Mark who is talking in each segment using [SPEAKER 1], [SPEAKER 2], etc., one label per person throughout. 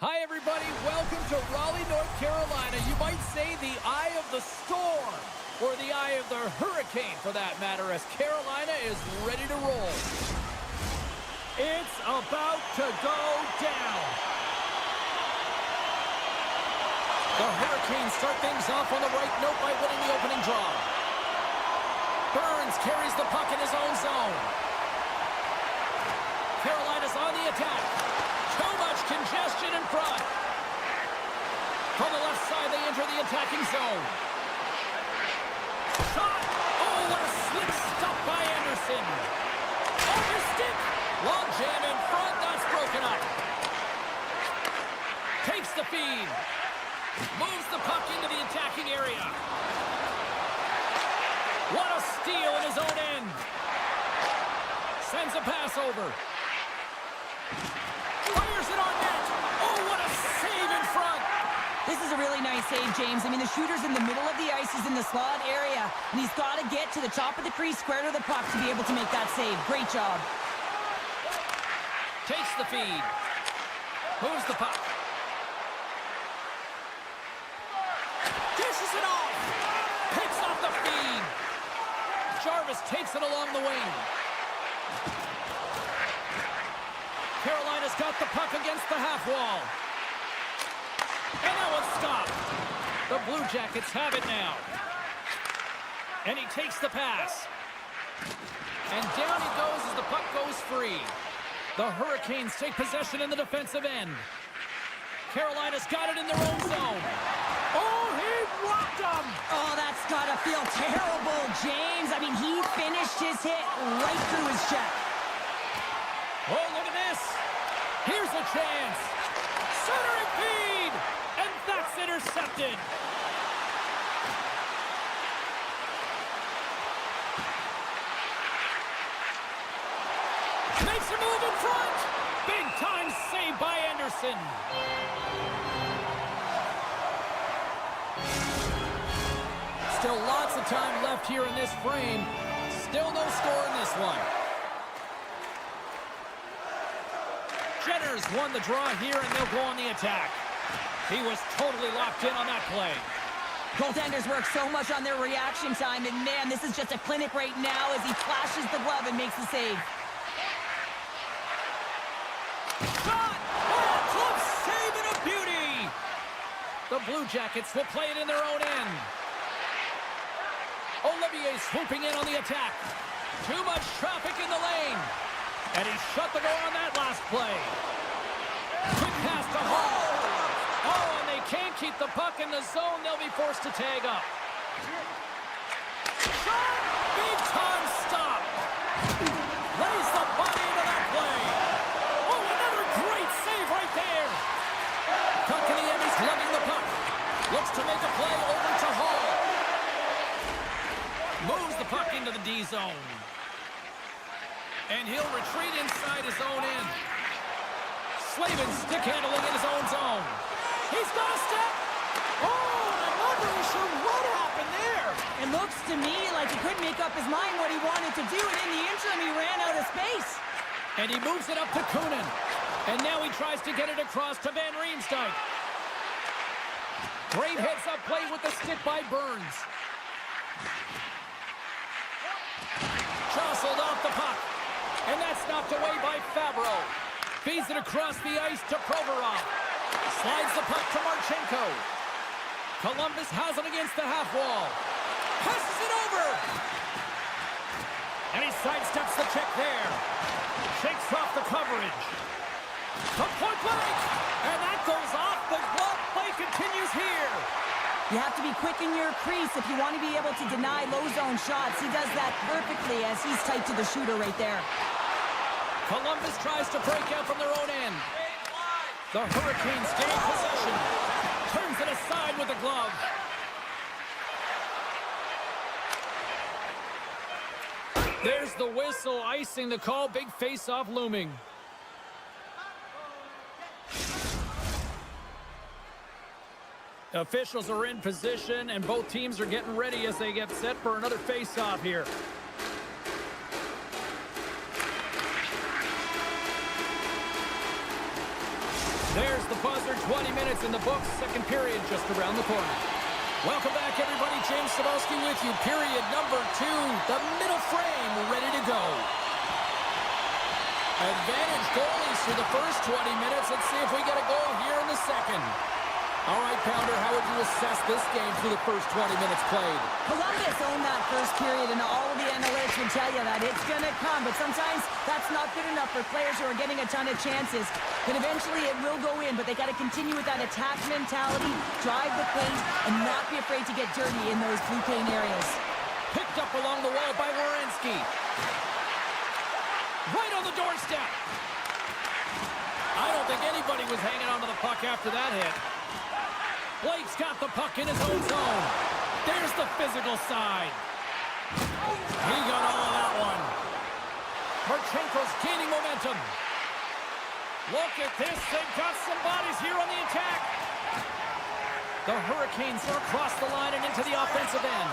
[SPEAKER 1] Hi, everybody. Welcome to Raleigh, North Carolina. You might say the eye of the storm, or the eye of the hurricane, for that matter, as Carolina is ready to roll. It's about to go down. The Hurricanes start things off on the right note by winning the opening draw. Burns carries the puck in his own zone. Carolina's on the attack. Too much congestion in front. From the left side, they enter the attacking zone. Shot! Oh, what a slick stop by Anderson. Off his stick. Long jam in front. That's broken up. Takes the feed. Moves the puck into the attacking area. What a steal in his own end. Sends a pass over. Fires it on net. Oh, what a save in front.
[SPEAKER 2] This is a really nice save, James. I mean, the shooter's in the middle of the ice. He's in the slot area, and he's got to get to the top of the crease, square to the puck to be able to make that save. Great job.
[SPEAKER 1] Takes the feed. Moves the puck. Dishes it off. Picks off the feed. Jarvis takes it along the wing. Carolina's got the puck against the half wall. And that one's stopped. The Blue Jackets have it now. And he takes the pass. And down he goes as the puck goes free. The Hurricanes take possession in the defensive end. Carolina's got it in their own zone. Oh, he rocked him!
[SPEAKER 2] Oh, that's got to feel terrible, James. I mean, he finished his hit right through his check.
[SPEAKER 1] Oh, look at this. Here's a chance. Centering feed. And that's intercepted. Makes a move in front. Big time save by Anderson. Still lots of time left here in this frame. Still no score in this one. Jenner's won the draw here, and they'll go on the attack. He was totally locked in on that play.
[SPEAKER 2] Goaltenders work so much on their reaction time, and man, this is just a clinic right now as he flashes the glove and makes the save.
[SPEAKER 1] Shot! Oh, club save and a beauty! The Blue Jackets will play it in their own end. Olivier swooping in on the attack. Too much traffic in the lane. And he shut the door on that last play. Quick pass to Hall. Oh, and they can't keep the puck in the zone. They'll be forced to tag up. Shot! Big time stop. Lays the body into that play. Oh, another great save right there. Tuck in the end, he's lugging the puck. Looks to make a play over to Hall. Moves the puck into the D zone. And he'll retreat inside his own end. Slavin stick handling in his own zone. He's got a step. Oh, I'm not really sure what happened there.
[SPEAKER 2] It looks to me like he couldn't make up his mind what he wanted to do, and in the interim, he ran out of space.
[SPEAKER 1] And he moves it up to Kunin. And now he tries to get it across to Van Riemsdyk. Great heads-up play with the stick by Burns. Jostled off the puck. And that's knocked away by Fabro. Feeds it across the ice to Provorov. Slides the puck to Marchenko. Columbus has it against the half wall. Passes it over. And he sidesteps the check there. Shakes off the coverage. The point blank. And that goes off. The glove play continues here.
[SPEAKER 2] You have to be quick in your crease if you want to be able to deny low zone shots. He does that perfectly as he's tight to the shooter right there.
[SPEAKER 1] Columbus tries to break out from their own end. The Hurricanes gain possession. Turns it aside with the glove. There's the whistle, icing the call. Big face-off looming. Officials are in position, and both teams are getting ready as they get set for another face-off here. There's the buzzer 20 minutes in the books, second period just around the corner. Welcome back, everybody. James Cebulski with you. Period number 2. The middle frame ready to go. Advantage goalies for the first 20 minutes. Let's see if we get a goal here in the second. All right, Pounder, how would you assess this game through the first 20 minutes played?
[SPEAKER 2] Columbus owned that first period, and all of the analytics would tell you that it's going to come. But sometimes that's not good enough for players who are getting a ton of chances. But eventually it will go in, but they got to continue with that attack mentality, drive the paint, and not be afraid to get dirty in those blue paint areas.
[SPEAKER 1] Picked up along the wall by Werenski. Right on the doorstep. I don't think anybody was hanging onto the puck after that hit. Blake's got the puck in his own zone. There's the physical side. He got all of that one. Marchenko's gaining momentum. Look at this. They've got some bodies here on the attack. The Hurricanes are across the line and into the offensive end.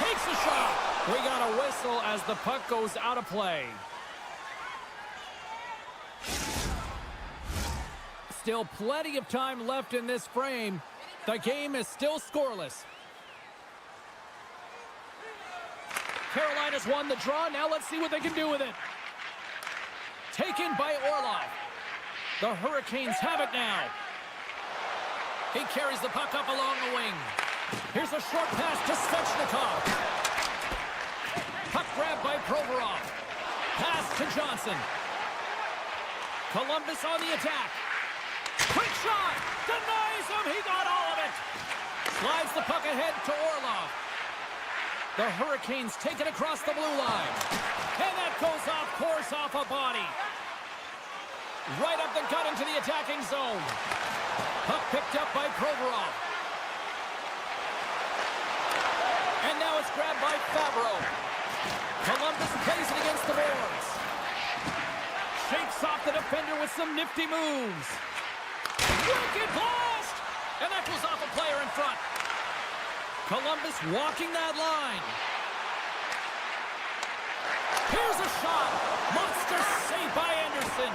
[SPEAKER 1] Takes a shot. We got a whistle as the puck goes out of play. Still plenty of time left in this frame. The game is still scoreless. Carolina's won the draw. Now let's see what they can do with it. Taken by Orlov. The Hurricanes have it now. He carries the puck up along the wing. Here's a short pass to Svechnikov. Puck grabbed by Provorov. Pass to Johnson. Columbus on the attack. Quick shot! Denies him! He got all of it! Slides the puck ahead to Orlov. The Hurricanes take it across the blue line. And that goes off course off a body. Right up the gut into the attacking zone. Puck picked up by Provorov. And now it's grabbed by Fabro. Columbus plays it against the boards. Shakes off the defender with some nifty moves. Wicked blast! And that goes off a player in front. Columbus walking that line. Here's a shot. Monster save by Anderson.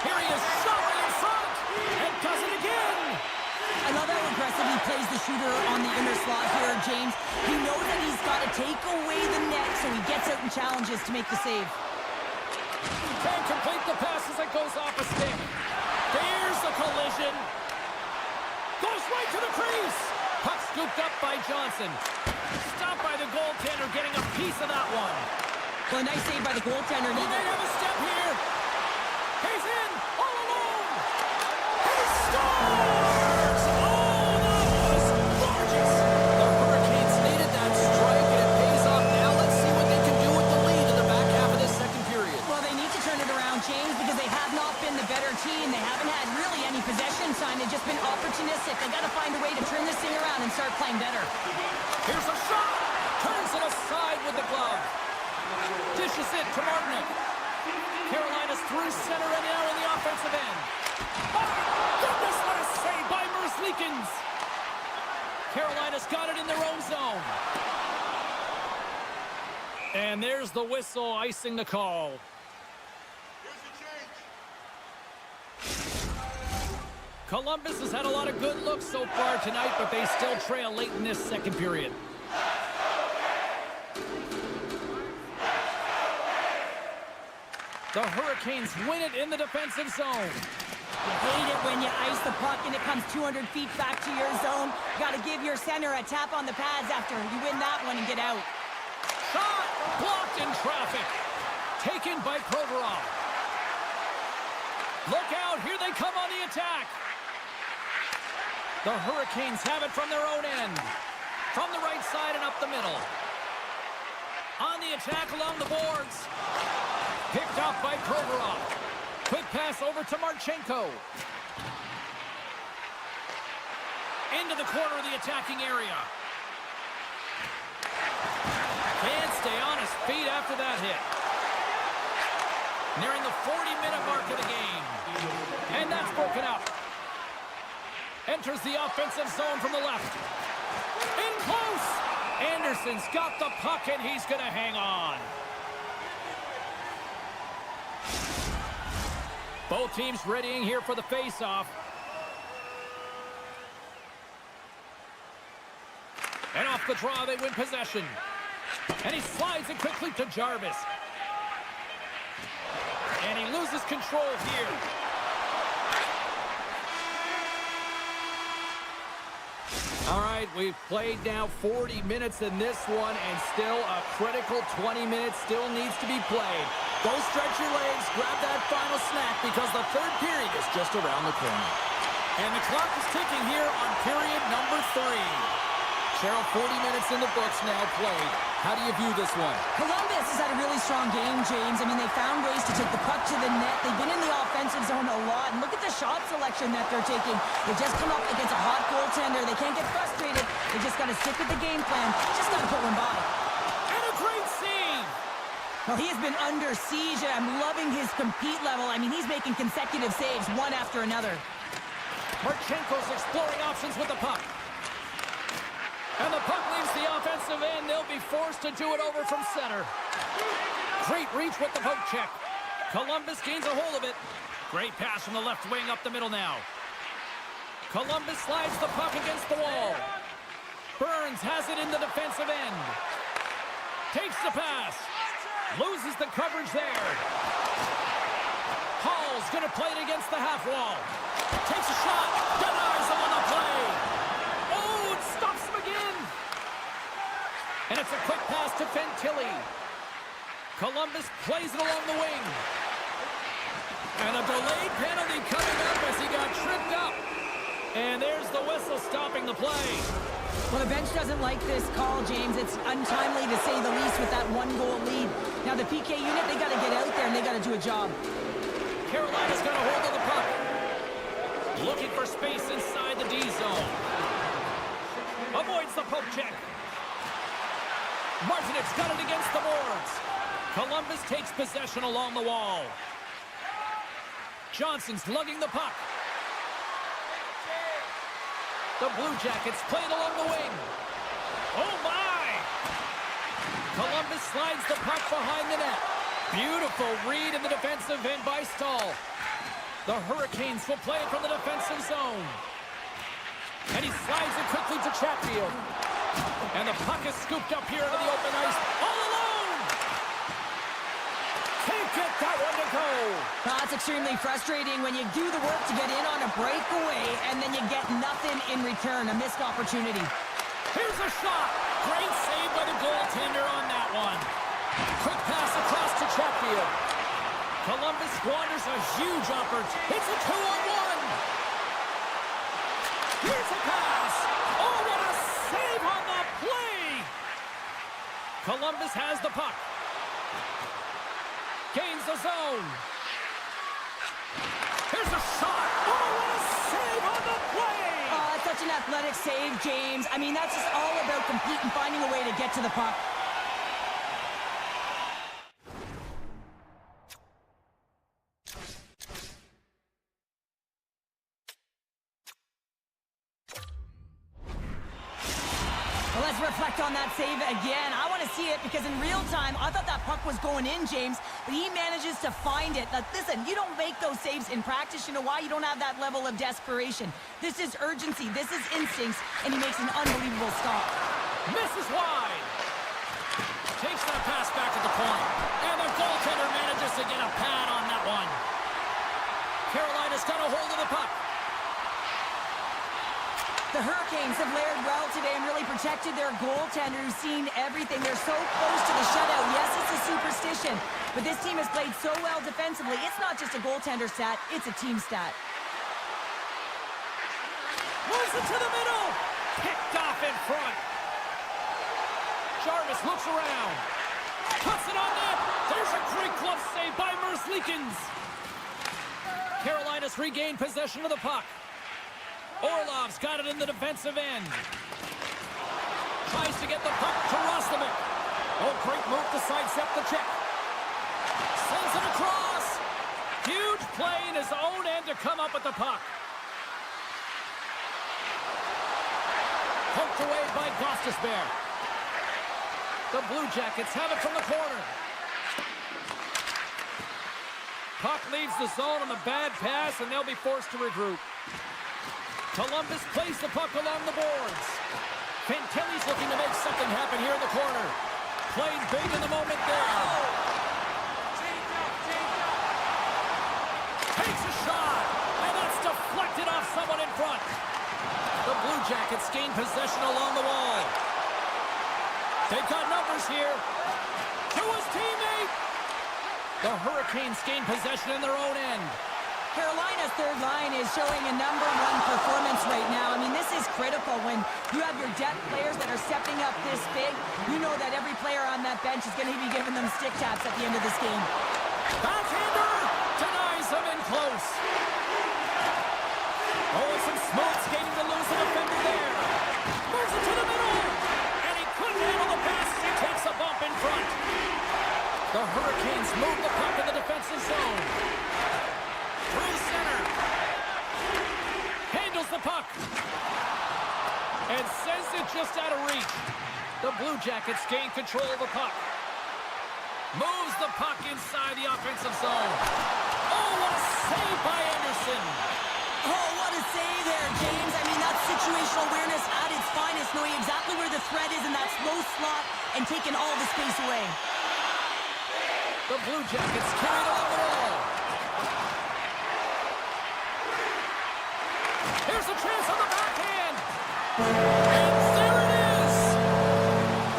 [SPEAKER 1] Here he is, shot right in front. And does it again.
[SPEAKER 2] I love how aggressive he plays the shooter on the inner slot here, James. He knows that he's got to take away the net, so he gets out and challenges to make the save.
[SPEAKER 1] Can't complete the pass as it goes off a stick. There's the collision. Goes right to the crease. Puck scooped up by Johnson. Stopped by the goaltender, getting a piece of that one.
[SPEAKER 2] Well, a nice save by the goaltender.
[SPEAKER 1] He may have a step here. He's in, all alone. He scores! Oh, that was gorgeous. The Hurricanes needed that strike, and it pays off now. Let's see what they can do with the lead in the back half of this second period.
[SPEAKER 2] Well, they need to turn it around, James, because they have not been the better team. They haven't had really any possession time. They've just been opportunistic. They got to find a way to turn this thing around and start playing better.
[SPEAKER 1] Here's a shot. Turns it aside with the glove. Dishes it to Martinic. Carolina's through center and now in the offensive end. Oh, goodness, what a save by Merzlikins. Carolina's got it in their own zone. And there's the whistle icing the call. Columbus has had a lot of good looks so far tonight, but they still trail late in this second period. The Hurricanes win it in the defensive zone.
[SPEAKER 2] You hate it when you ice the puck and it comes 200 feet back to your zone. You got to give your center a tap on the pads after you win that one and get out.
[SPEAKER 1] Shot! Blocked in traffic. Taken by Provorov. Look out! Here they come on the attack. The Hurricanes have it from their own end. From the right side and up the middle. On the attack along the boards. Picked off by Provorov. Quick pass over to Marchenko. Into the corner of the attacking area. Can't stay on his feet after that hit. Nearing the 40-minute mark of the game. And that's broken up. Enters the offensive zone from the left. In close. Anderson's got the puck and he's going to hang on. Both teams readying here for the face-off. the draw. They win possession. And he slides it quickly to Jarvis. And he loses control here. All right, we've played now 40 minutes in this one, and still a critical 20 minutes still needs to be played. Go stretch your legs, grab that final snack, because the third period is just around the corner. And the clock is ticking here on period number 3. Cheryl, 40 minutes in the books now played. How do you view this one?
[SPEAKER 2] Columbus has had a really strong game, James. I mean, they found ways to take the puck to the net. They've been in the offensive zone a lot. And look at the shot selection that they're taking. They just come up against a hot goaltender. They can't get frustrated. They just got to stick with the game plan. Just got to put one by.
[SPEAKER 1] And a great save!
[SPEAKER 2] Well, he has been under siege, and I'm loving his compete level. I mean, he's making consecutive saves, one after another.
[SPEAKER 1] Marchenko's exploring options with the puck. And the puck leaves the offensive end. They'll be forced to do it over from center. Great reach with the poke check. Columbus gains a hold of it. Great pass from the left wing up the middle now. Columbus slides the puck against the wall. Burns has it in the defensive end. Takes the pass. Loses the coverage there. Hall's going to play it against the half wall. Takes a shot. Denies him on the play. Oh, it stops him again. And it's a quick pass to Fantilli. Columbus plays it along the wing. And a delayed penalty coming up as he got tripped up. And there's the whistle stopping the play.
[SPEAKER 2] Well, the bench doesn't like this call, James. It's untimely to say the least with that one-goal lead. Now, the PK unit, they got to get out there and they got to do a job.
[SPEAKER 1] Carolina's got a hold of the puck. Looking for space inside the D zone. Avoids the poke check. Martinet's got it against the boards. Columbus takes possession along the wall. Johnson's lugging the puck. The Blue Jackets play it along the wing. Oh, my! Columbus slides the puck behind the net. Beautiful read in the defensive end by Stahl. The Hurricanes will play it from the defensive zone. And he slides it quickly to Chatfield. And the puck is scooped up here into the open ice. All alone! Can't get that one to go.
[SPEAKER 2] It's extremely frustrating when you do the work to get in on a breakaway and then you get nothing in return, a missed opportunity.
[SPEAKER 1] Here's a shot. Great save by the goaltender on that one. Quick pass across to Chatfield. Columbus squanders a huge opportunity. It's a 2-on-1. Here's a pass. Oh, what a save on the play. Columbus has the puck. Gains the zone. Here's a shot. Oh, what a save on the play.
[SPEAKER 2] Oh, that's such an athletic save, James. I mean, that's just all about competing, finding a way to get to the puck. Let's reflect on that save again. I want to see it because in real time, I thought that puck was going in, James, but he manages to find it. Now, listen, you don't make those saves in practice. You know why? You don't have that level of desperation. This is urgency. This is instincts, and he makes an unbelievable stop.
[SPEAKER 1] Misses wide. Takes that pass back to the point. And the goaltender manages to get a pad on that one. Carolina's got a hold of the puck.
[SPEAKER 2] The Hurricanes have layered well today and really protected their goaltender who's seen everything. They're so close to the shutout. Yes, it's a superstition, but this team has played so well defensively. It's not just a goaltender stat, it's a team stat.
[SPEAKER 1] Moves it to the middle. Picked off in front. Jarvis looks around. Puts it on net. There's a great glove save by Merzlikins. Carolina's regained possession of the puck. Orlov's got it in the defensive end. Tries to get the puck to Roslovic. Oh, great move to sidestep the check. Sends it across. Huge play in his own end to come up with the puck. Poked away by Gostisbehere. The Blue Jackets have it from the corner. Puck leaves the zone on the bad pass, and they'll be forced to regroup. Columbus plays the puck along the boards. Fantilli's looking to make something happen here in the corner. Played big in the moment there. Takes a shot, and that's deflected off someone in front. The Blue Jackets gain possession along the wall. They've got numbers here. To his teammate. The Hurricanes gain possession in their own end.
[SPEAKER 2] Carolina's third line is showing a #1 performance right now. I mean, this is critical when you have your depth players that are stepping up this big. You know that every player on that bench is going to be giving them stick taps at the end of this game.
[SPEAKER 1] Backhander denies him in close. Oh, some smooth skating to lose an offender there. Moves it to the middle. And he couldn't handle the pass as he takes a bump in front. The Hurricanes move the puck in the defensive zone. Through center. Handles the puck. And sends it just out of reach. The Blue Jackets gain control of the puck. Moves the puck inside the offensive zone. Oh, what a save by Anderson.
[SPEAKER 2] Oh, what a save there, James. I mean, that's situational awareness at its finest, knowing exactly where the threat is in that slow slot and taking all the space away.
[SPEAKER 1] The Blue Jackets carry it along the wall. Here's a chance on the backhand. And there it is.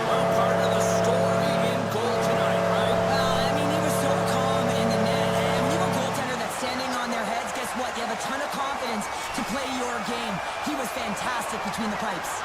[SPEAKER 1] Well, part of the story in goal tonight, right?
[SPEAKER 2] I mean, he was so calm in the net. And when you have a goaltender that's standing on their heads, guess what? You have a ton of confidence to play your game. He was fantastic between the pipes.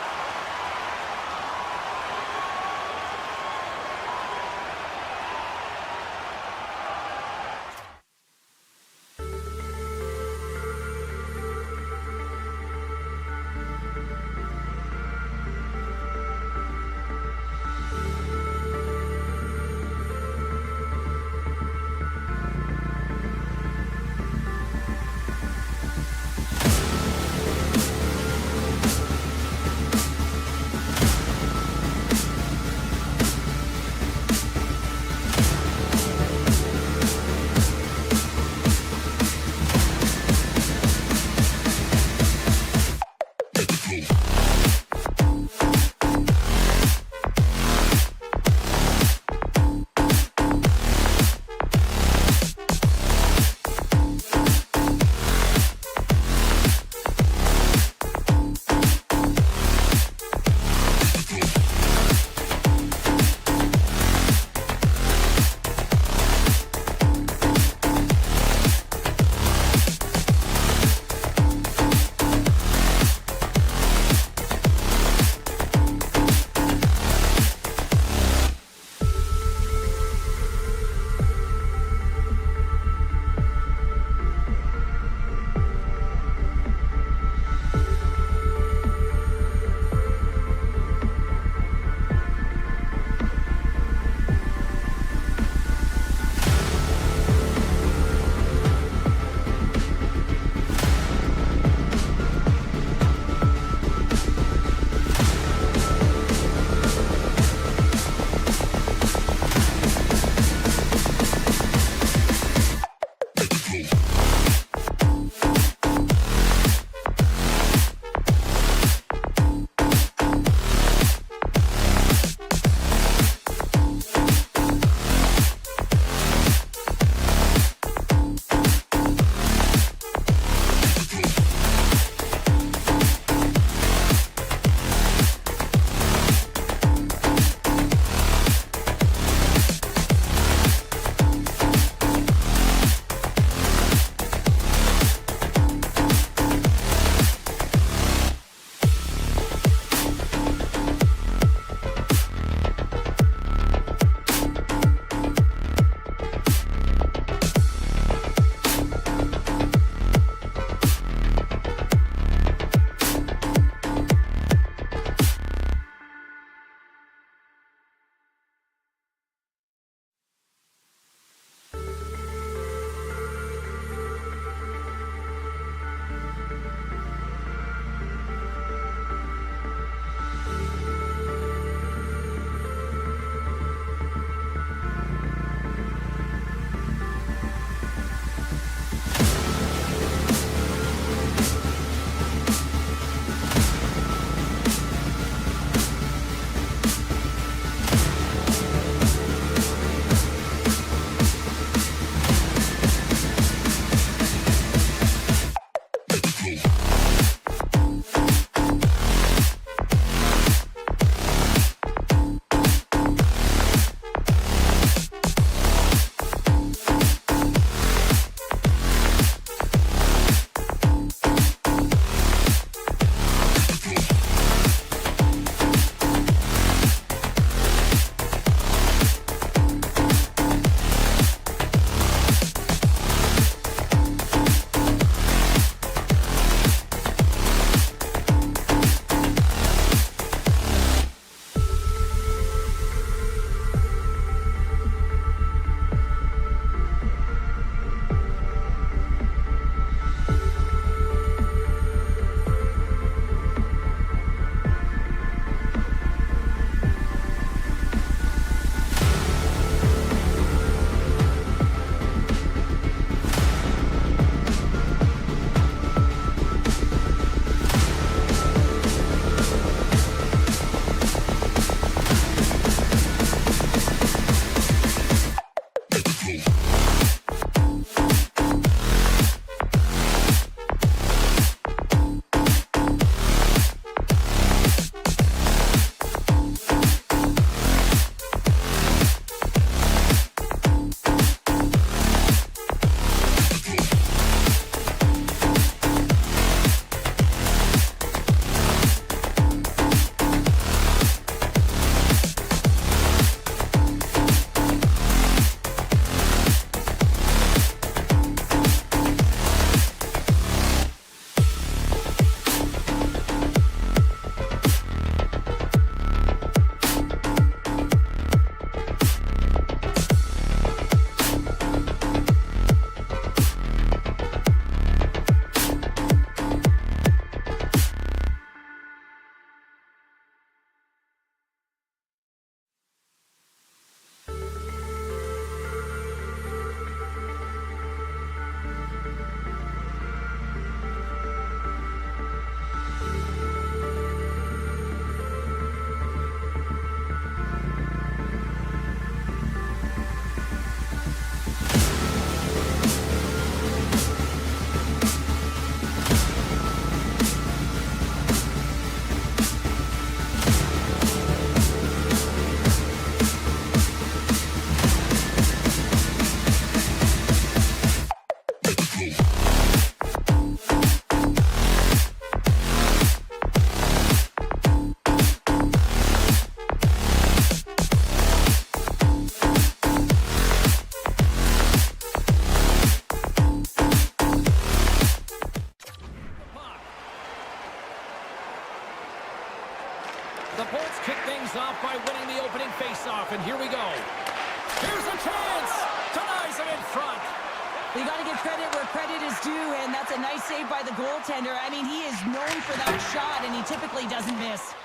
[SPEAKER 2] You got to give credit where credit is due, and that's a nice save by the goaltender. I mean, he is known for that shot, and he typically doesn't miss.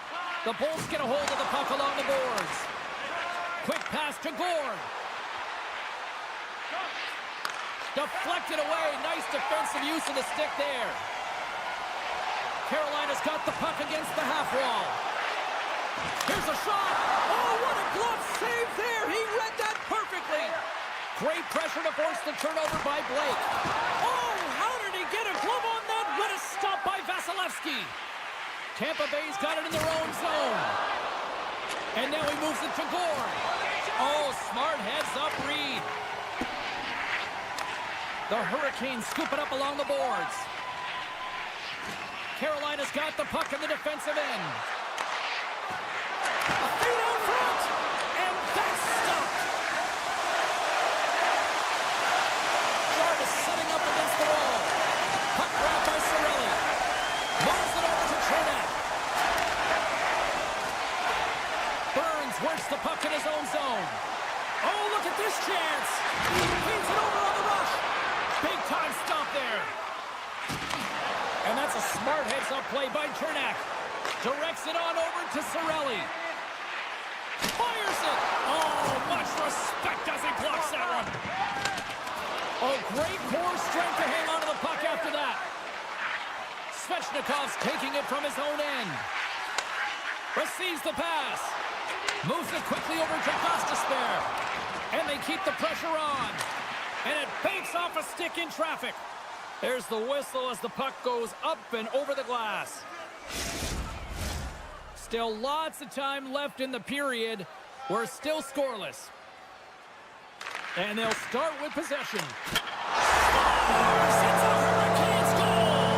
[SPEAKER 1] The Bolts get a hold of the puck along the boards. Quick pass to Gord. Deflected away. Nice defensive use of the stick there. Carolina's got the puck against the half wall. Here's a shot. Oh, what a glove save there. He read that perfectly. Great pressure to force the turnover by Blake. Oh, how did he get a glove on that? What a stop by Vasilevsky. Tampa Bay's got it in their own zone. And now he moves it to Gord. Oh, smart heads-up read. The Hurricanes scoop it up along the boards. Carolina's got the puck in the defensive end. A feed out front. And that's stopped. Jarvis setting up against the wall. Puck grabbed by Cirelli. Moves it over to Chernak. Burns works the puck in his own zone. Oh, look at this chance. Feeds it over on the rush. Big time stop there. And that's a smart heads-up play by Chernak. Directs it on over to Cirelli. Fires it. Oh, much respect as he blocks that one. Oh, great core strength to hang on to the puck after that. Svechnikov's taking it from his own end. Receives the pass. Moves it quickly over to Gostisbehere. And they keep the pressure on. And it banks off a stick in traffic. There's the whistle as the puck goes up and over the glass. Still lots of time left in the period. We're still scoreless. And they'll start with possession. Scores! It's a Hurricanes goal!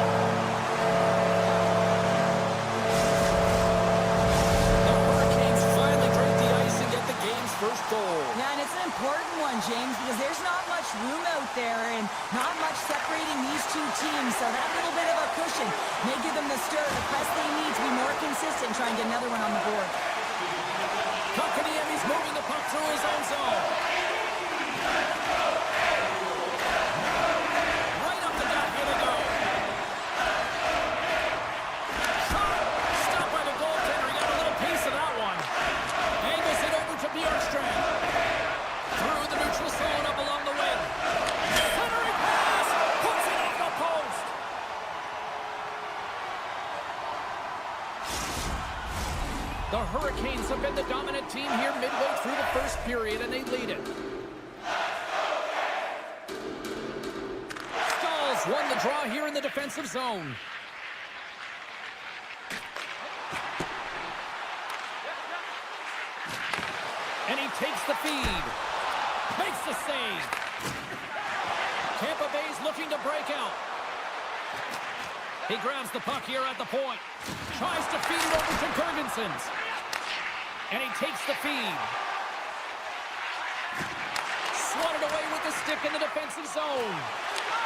[SPEAKER 1] The Hurricanes finally break the ice and get the game's first goal.
[SPEAKER 2] Yeah, and it's an important one, James, because there's not much room out there and not much separating these two teams, so that little bit of a cushion may give them the stir, the press they need to be more consistent, try and get another one on the board.
[SPEAKER 1] Kotkaniemi's moving the puck through his own zone. Right up the gut, here they go. Shot! Stopped by the goaltender, he got a little piece of that one. Angles it over to Bjorkstrand. Through the neutral zone, up along the wing. Centering pass! Puts it off the post! The Hurricanes have been the dominant team here midway through the first period, and they lead it. Stahls won the draw here in the defensive zone. And he takes the feed. Makes the save. Tampa Bay's looking to break out. He grabs the puck here at the point. Tries to feed it over to Girgensons. And he takes the feed. Swatted away with the stick in the defensive zone.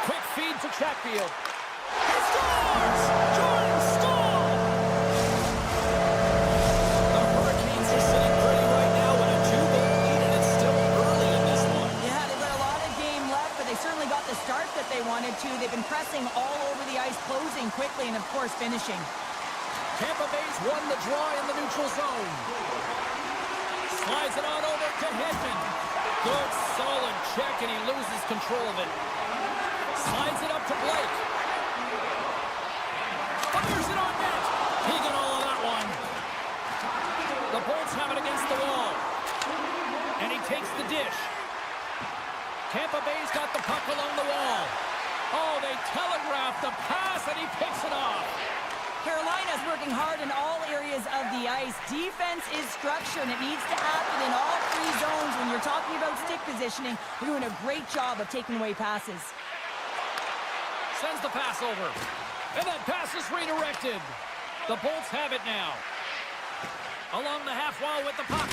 [SPEAKER 1] Quick feed to Chatfield. He scores! Jordan Staal! The Hurricanes are sitting pretty right now with a 2-goal lead, and it's still early in this one.
[SPEAKER 2] Yeah, they've got a lot of game left, but they certainly got the start that they wanted to. They've been pressing all over the ice, closing quickly, and of course finishing.
[SPEAKER 1] Tampa Bay's won the draw in the neutral zone. Slides it on over to Hedman. Good, solid check, and he loses control of it. Slides it up to Blake. Fires it on net. He got all of that one. The Bolts have it against the wall. And he takes the dish. Tampa Bay's got the puck along the wall. Oh, they telegraphed the pass, and he picks it off.
[SPEAKER 2] Carolina's working hard in all areas of the ice. Defense is structure, and it needs to happen in all three zones. When you're talking about stick positioning, they're doing a great job of taking away passes.
[SPEAKER 1] Sends the pass over. And that pass is redirected. The Bolts have it now. Along the half wall with the puck.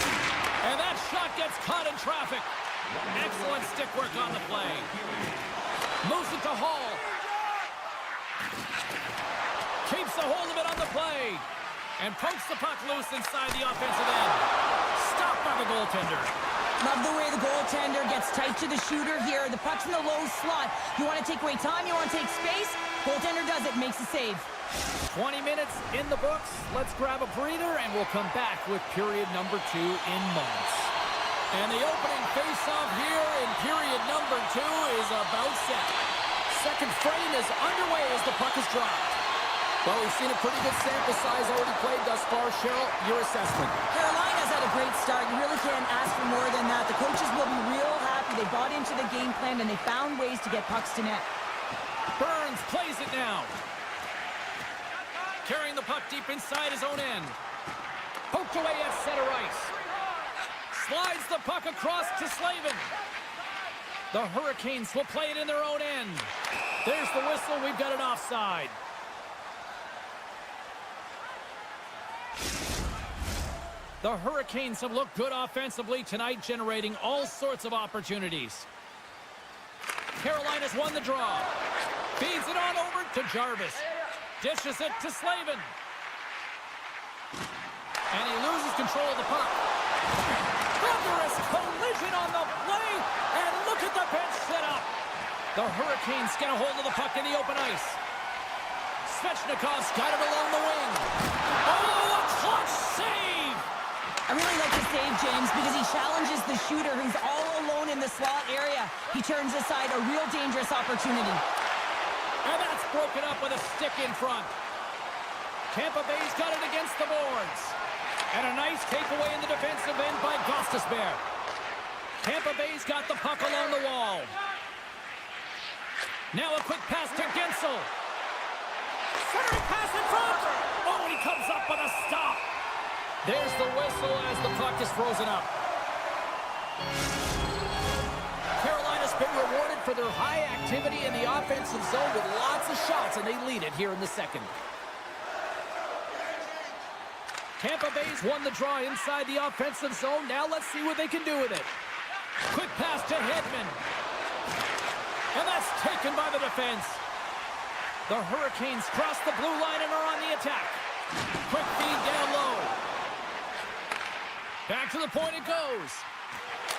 [SPEAKER 1] And that shot gets caught in traffic. Excellent stick work on the play. Moves it to Hall. Keeps a hold of it on the play. And pokes the puck loose inside the offensive end. Stopped by the goaltender.
[SPEAKER 2] Love the way the goaltender gets tight to the shooter here. The puck's in the low slot. You want to take away time, you want to take space. Goaltender does it, makes the save.
[SPEAKER 1] 20 minutes in the books. Let's grab a breather, and we'll come back with period number 2 in moments. And the opening face-off here in period number 2 is about set. Second frame is underway as the puck is dropped. Well, we've seen a pretty good sample size already played thus far. Cheryl, your assessment.
[SPEAKER 2] Carolina's had a great start. You really can't ask for more than that. The coaches will be real happy. They bought into the game plan, and they found ways to get pucks to net.
[SPEAKER 1] Burns plays it now. Carrying the puck deep inside his own end. Poked away at center ice. Slides the puck across to Slavin. The Hurricanes will play it in their own end. There's the whistle. We've got an offside. The Hurricanes have looked good offensively tonight, generating all sorts of opportunities. Carolina's won the draw. Feeds it on over to Jarvis. Dishes it to Slavin. And he loses control of the puck. Thunderous collision on the play. And look at the bench set up. The Hurricanes get a hold of the puck in the open ice. Svechnikov's got it along the wing. Oh, a clutch save!
[SPEAKER 2] I really like the save, James, because he challenges the shooter who's all alone in the slot area. He turns aside a real dangerous opportunity.
[SPEAKER 1] And that's broken up with a stick in front. Tampa Bay's got it against the boards. And a nice takeaway in the defensive end by Gostisbehere. Tampa Bay's got the puck along the wall. Now a quick pass to Gensel. Centering pass in front. Oh, and he comes up with a stop. There's the whistle as the puck is frozen up. Carolina's been rewarded for their high activity in the offensive zone with lots of shots, and they lead it here in the second. Tampa Bay's won the draw inside the offensive zone. Now let's see what they can do with it. Quick pass to Hedman. And that's taken by the defense. The Hurricanes cross the blue line and are on the attack. Quick feed down low. Back to the point it goes.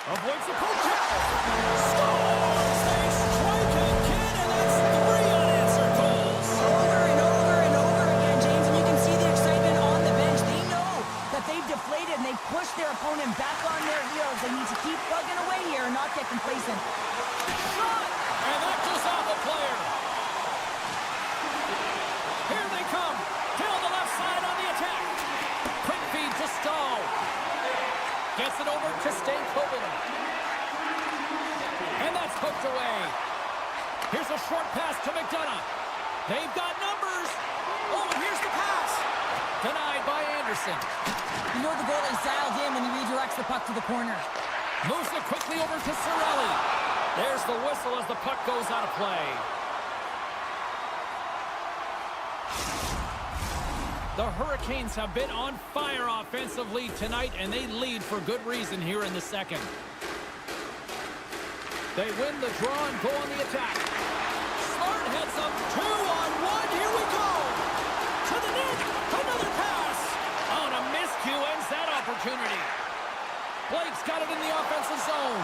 [SPEAKER 1] Avoids the poke check. Scores! They strike again, and that's 3 unanswered goals.
[SPEAKER 2] Over and over and over again, James, and you can see the excitement on the bench. They know that they've deflated, and they pushed their opponent back on their heels. They need to keep plugging away here and not get complacent.
[SPEAKER 1] Shot! And that goes off a player. Here they come. Down the left side on the attack. Quick feed to Stahl. Gets it over to Stankoven. And that's hooked away. Here's a short pass to McDonough. They've got numbers. Oh, and here's the pass. Denied by Anderson.
[SPEAKER 2] You know the goalie's dialed in when he redirects the puck to the corner.
[SPEAKER 1] Moves it quickly over to Cirelli. There's the whistle as the puck goes out of play. The Hurricanes have been on fire offensively tonight, and they lead for good reason here in the second. They win the draw and go on the attack. Smart heads up 2-on-1. Here we go. To the net. Another pass. Oh, and a miscue ends that opportunity. Blake's got it in the offensive zone.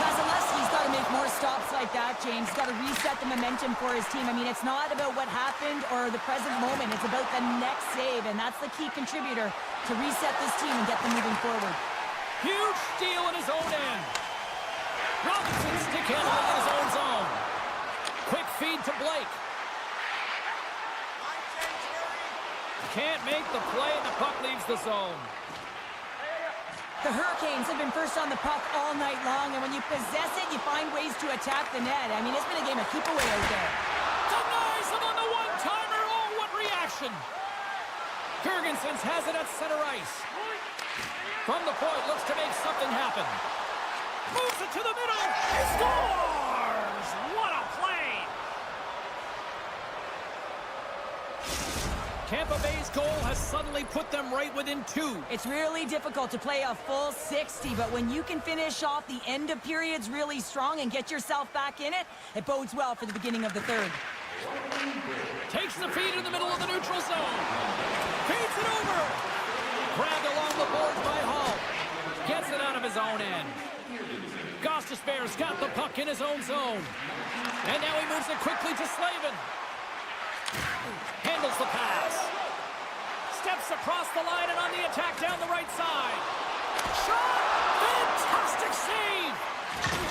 [SPEAKER 2] Vasilevsky's got to make more stops like that, James. He's got to reset the momentum for his team. I mean, it's not about what happened or the present moment. It's about the next save, and that's the key contributor to reset this team and get them moving forward.
[SPEAKER 1] Huge steal in his own end. Robinson stick handling in his own zone. Quick feed to Blake. Can't make the play, and the puck leaves the zone.
[SPEAKER 2] The Hurricanes have been first on the puck all night long, and when you possess it, you find ways to attack the net. I mean, it's been a game of keep away out there.
[SPEAKER 1] Denies him on the one-timer. Oh, what reaction. Girgensons has it at center ice. From the point, looks to make something happen. Moves it to the middle. He scores! What a play! Tampa Bay's goal has suddenly put them right within 2.
[SPEAKER 2] It's really difficult to play a full 60, but when you can finish off the end of periods really strong and get yourself back in it, it bodes well for the beginning of the third.
[SPEAKER 1] Takes the feed in the middle of the neutral zone. Feeds it over. Grabbed along the boards by Hall. Gets it out of his own end. Gostisbehere's got the puck in his own zone. And now he moves it quickly to Slavin. Handles the pass. Steps across the line and on the attack down the right side. Shot! Fantastic save!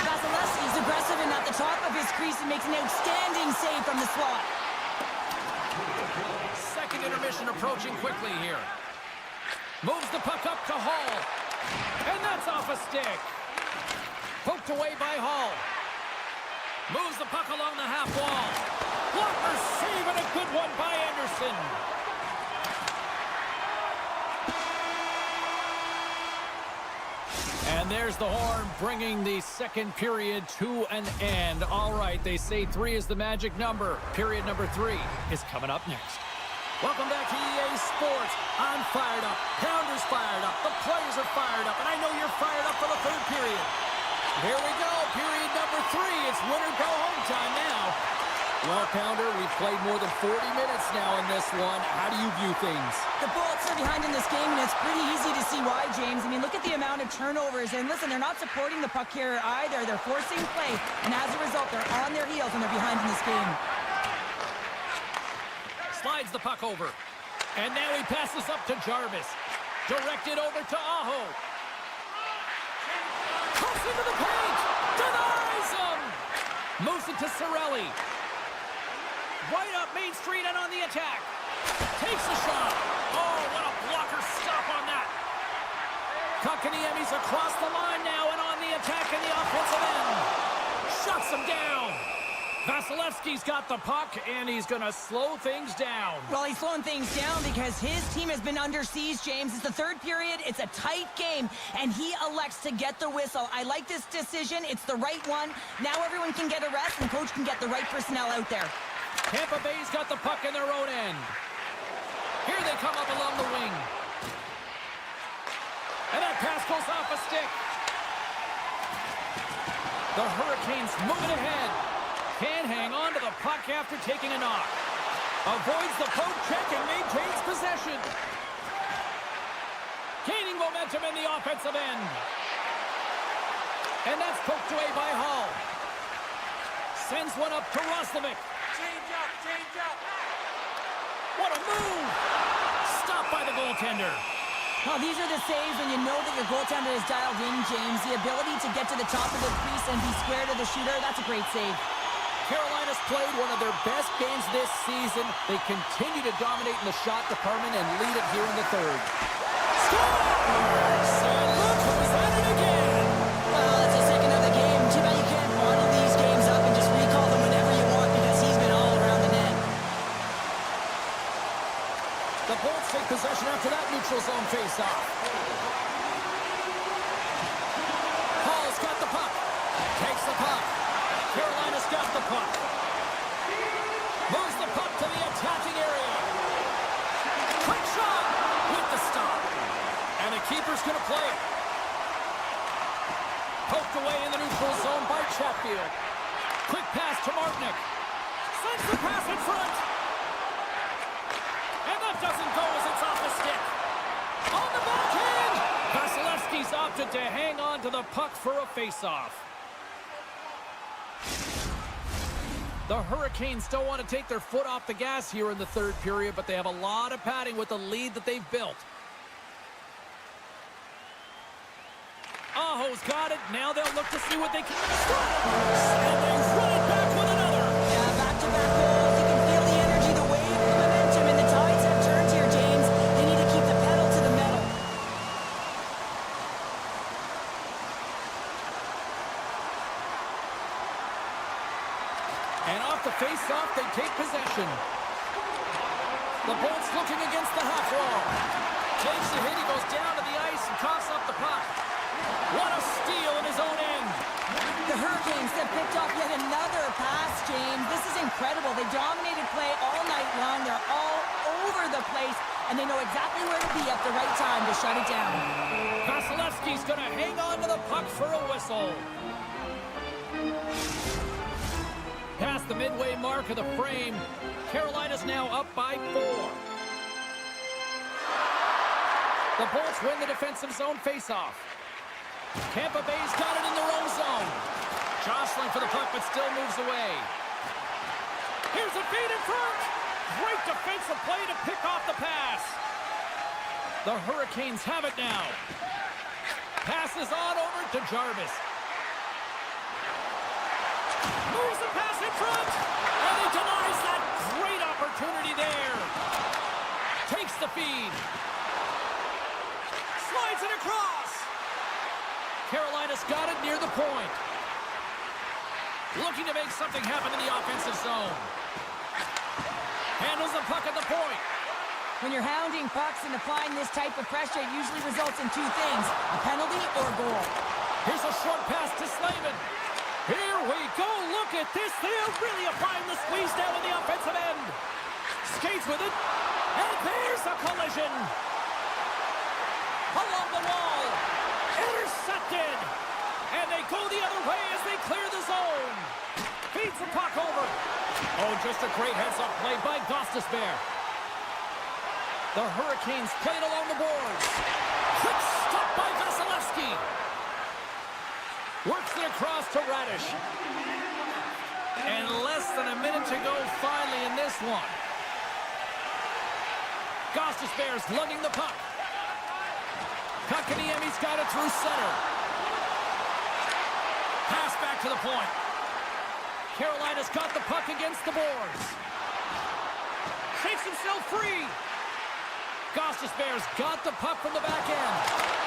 [SPEAKER 2] Vasilevsky's aggressive and at the top of his crease and makes an outstanding save from the slot.
[SPEAKER 1] Second intermission approaching quickly here. Moves the puck up to Hall. And that's off a stick. Poked away by Hall. Moves the puck along the half wall. Blocker save and a good one by Anderson. And there's the horn bringing the second period to an end. All right, they say 3 is the magic number. Period number 3 is coming up next. Welcome back to EA Sports. I'm fired up. Pounder's fired up. The players are fired up. And I know you're fired up for the third period. Here we go. Period number 3. It's win or go home time now. Well, Pounder, we've played more than 40 minutes now in this one. How do you view things?
[SPEAKER 2] The Bolts are behind in this game, and it's pretty easy to see why, James. I mean, look at the amount of turnovers. And listen, they're not supporting the puck here either. They're forcing play. And as a result, they're on their heels and they're behind in this game.
[SPEAKER 1] Slides the puck over. And now he passes up to Jarvis. Directed over to Aho. Cuts into the paint. Denies him. Moves it to Cirelli. Right up Main Street and on the attack. Takes a shot. Oh, what a blocker stop on that. Kotkaniemi's across the line now and on the attack in the offensive end. Shuts him down. Vasilevsky's got the puck, and he's going to slow things down.
[SPEAKER 2] Well, he's slowing things down because his team has been under siege, James. It's the third period. It's a tight game, and he elects to get the whistle. I like this decision. It's the right one. Now everyone can get a rest, and coach can get the right personnel out there.
[SPEAKER 1] Tampa Bay's got the puck in their own end. Here they come up along the wing. And that pass goes off a stick. The Hurricanes moving ahead. Can't hang on to the puck after taking a knock. Avoids the poke check and maintains possession. Gaining momentum in the offensive end. And that's poked away by Hall. Sends one up to Roslovic. Change up. What a move! Stopped by the goaltender.
[SPEAKER 2] Well, these are the saves when you know that your goaltender is dialed in, James. The ability to get to the top of the crease and be square to the shooter, that's a great save.
[SPEAKER 1] Carolina's played one of their best games this season. They continue to dominate in the shot department and lead it here in the third. Scores! And look who's at it again!
[SPEAKER 2] Well, it's the second of the game. Too bad you can't bottle these games up and just recall them whenever you want because he's been all around the net.
[SPEAKER 1] The Bolts take possession after that neutral zone face-off. Hall's got the puck. Takes the puck. Carolina's got the puck. Moves the puck to the attacking area. Quick shot with the stop. And the keeper's going to play it. Poked away in the neutral zone by Chatfield. Quick pass to Martinick. Sends the pass in front. And that doesn't go as it's off the stick. On the backhand. Vasilevsky's opted to hang on to the puck for a face-off. The Hurricanes don't want to take their foot off the gas here in the third period, but they have a lot of padding with the lead that they've built. Aho's got it. Now they'll look to see what they can... And they run it back with another.
[SPEAKER 2] Yeah, back-to-back goals. You can feel the energy, the wave, the momentum, and the tides have turned here, James. They need to keep the pedal to the metal.
[SPEAKER 1] And off the face-off, they take possession. The Bolts looking against the half wall. Takes the hit, he goes down to the ice and coughs up the puck. What a steal in his own end.
[SPEAKER 2] The Hurricanes have picked off yet another pass, James. This is incredible. They dominated play all night long. They're all over the place, and they know exactly where to be at the right time to shut it down.
[SPEAKER 1] Vasilevsky's going to hang on to the puck for a whistle. Past the midway mark of the frame, Carolina's now up by 4. The Bolts win the defensive zone faceoff. Tampa Bay's got it in their own zone. Jostling for the puck, but still moves away. Here's a feed in front. Great defensive play to pick off the pass. The Hurricanes have it now. Passes on over to Jarvis. Moves the pass in front. And he denies that great opportunity there. Takes the feed. Slides it across. Carolina's got it near the point. Looking to make something happen in the offensive zone. Handles the puck at the point.
[SPEAKER 2] When you're hounding pucks and applying this type of pressure, it usually results in two things, a penalty or a goal.
[SPEAKER 1] Here's a short pass to Slavin. Here we go. Look at this. They're really applying the squeeze down on the offensive end. Skates with it. And there's a collision. Along the wall. Intercepted. And they go the other way as they clear the zone. Feeds the puck over. Oh, just a great heads-up play by Gostisbehere. The Hurricanes play it along the boards. Quick stop by Vasilevsky. Works it across to Radish. And less than a minute to go finally in this one. Gostisbehere's lugging the puck. Kotkaniemi's got it through center. Pass back to the point. Carolina's got the puck against the boards. Shakes himself free. Gostisbehere's got the puck from the back end.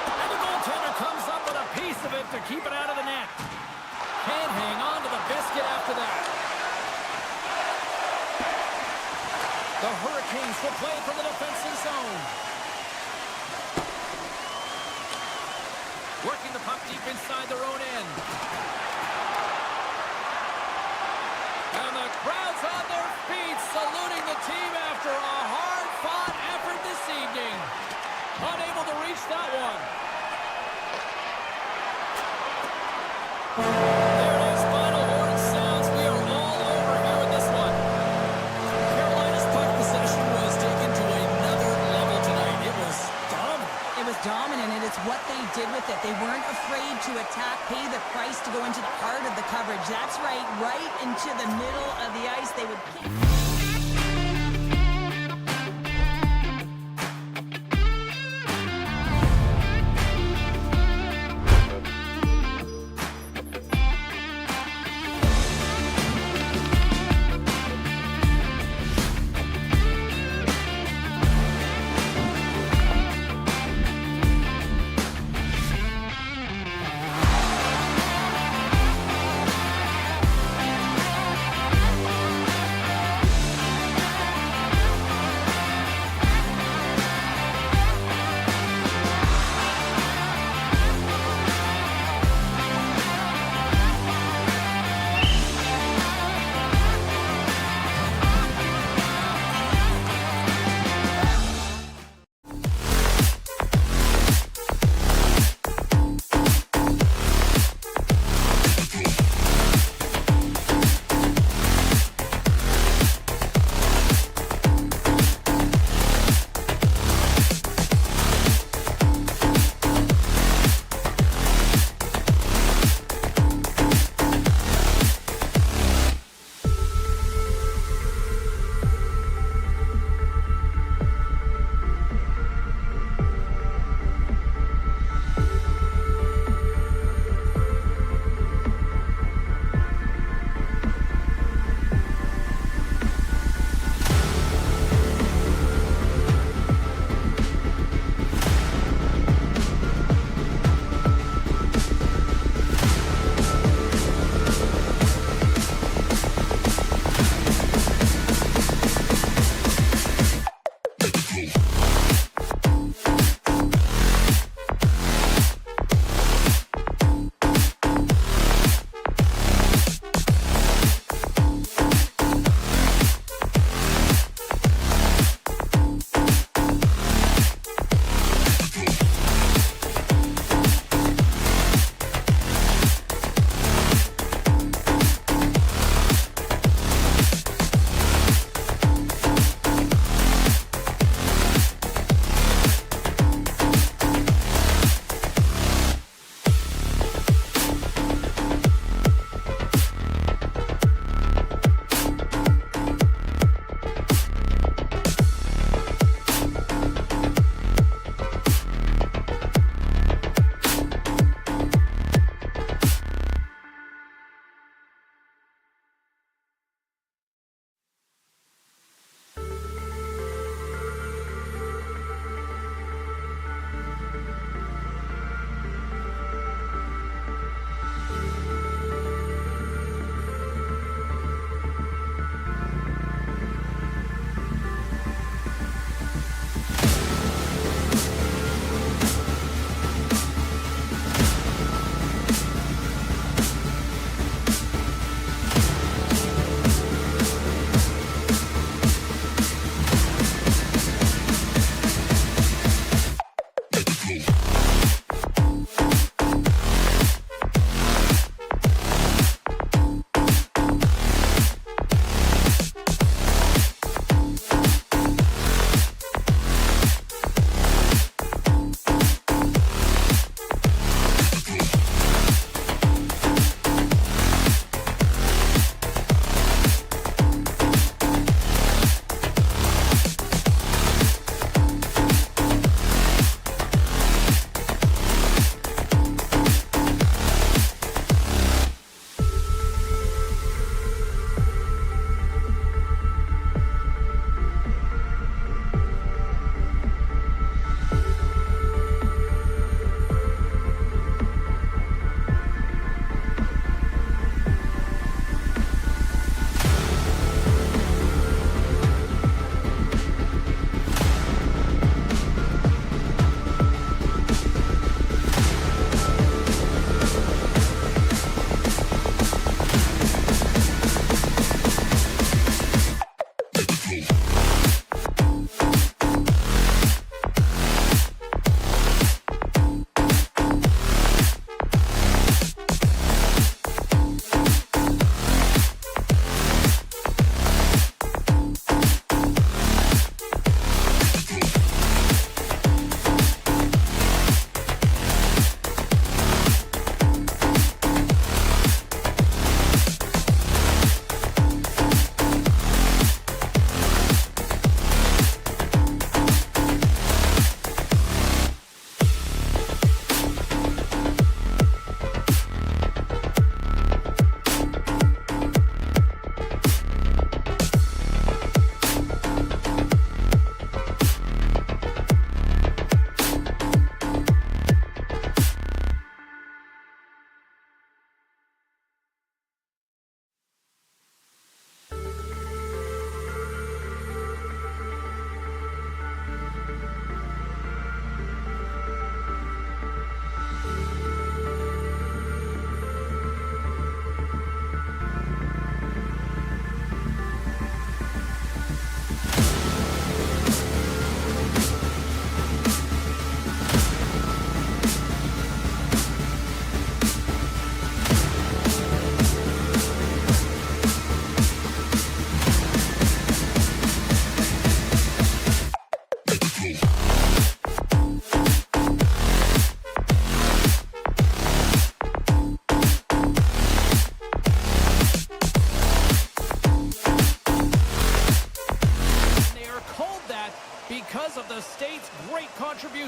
[SPEAKER 1] And the goaltender comes up with a piece of it to keep it out of the net. Can't hang on to the biscuit after that. The Hurricanes will play from the defensive zone. Working the puck deep inside their own end. And the crowd's on their feet, saluting the team after a hard-fought effort this evening. Unable to reach that one. There it is, final horn sounds. We are all over here in this one. Carolina's puck possession was taken to another level tonight. It was dominant.
[SPEAKER 2] It was dominant, and it's what they did with it. They weren't afraid to attack, pay the price to go into the heart of the coverage. That's right into the middle of the ice. They would kick.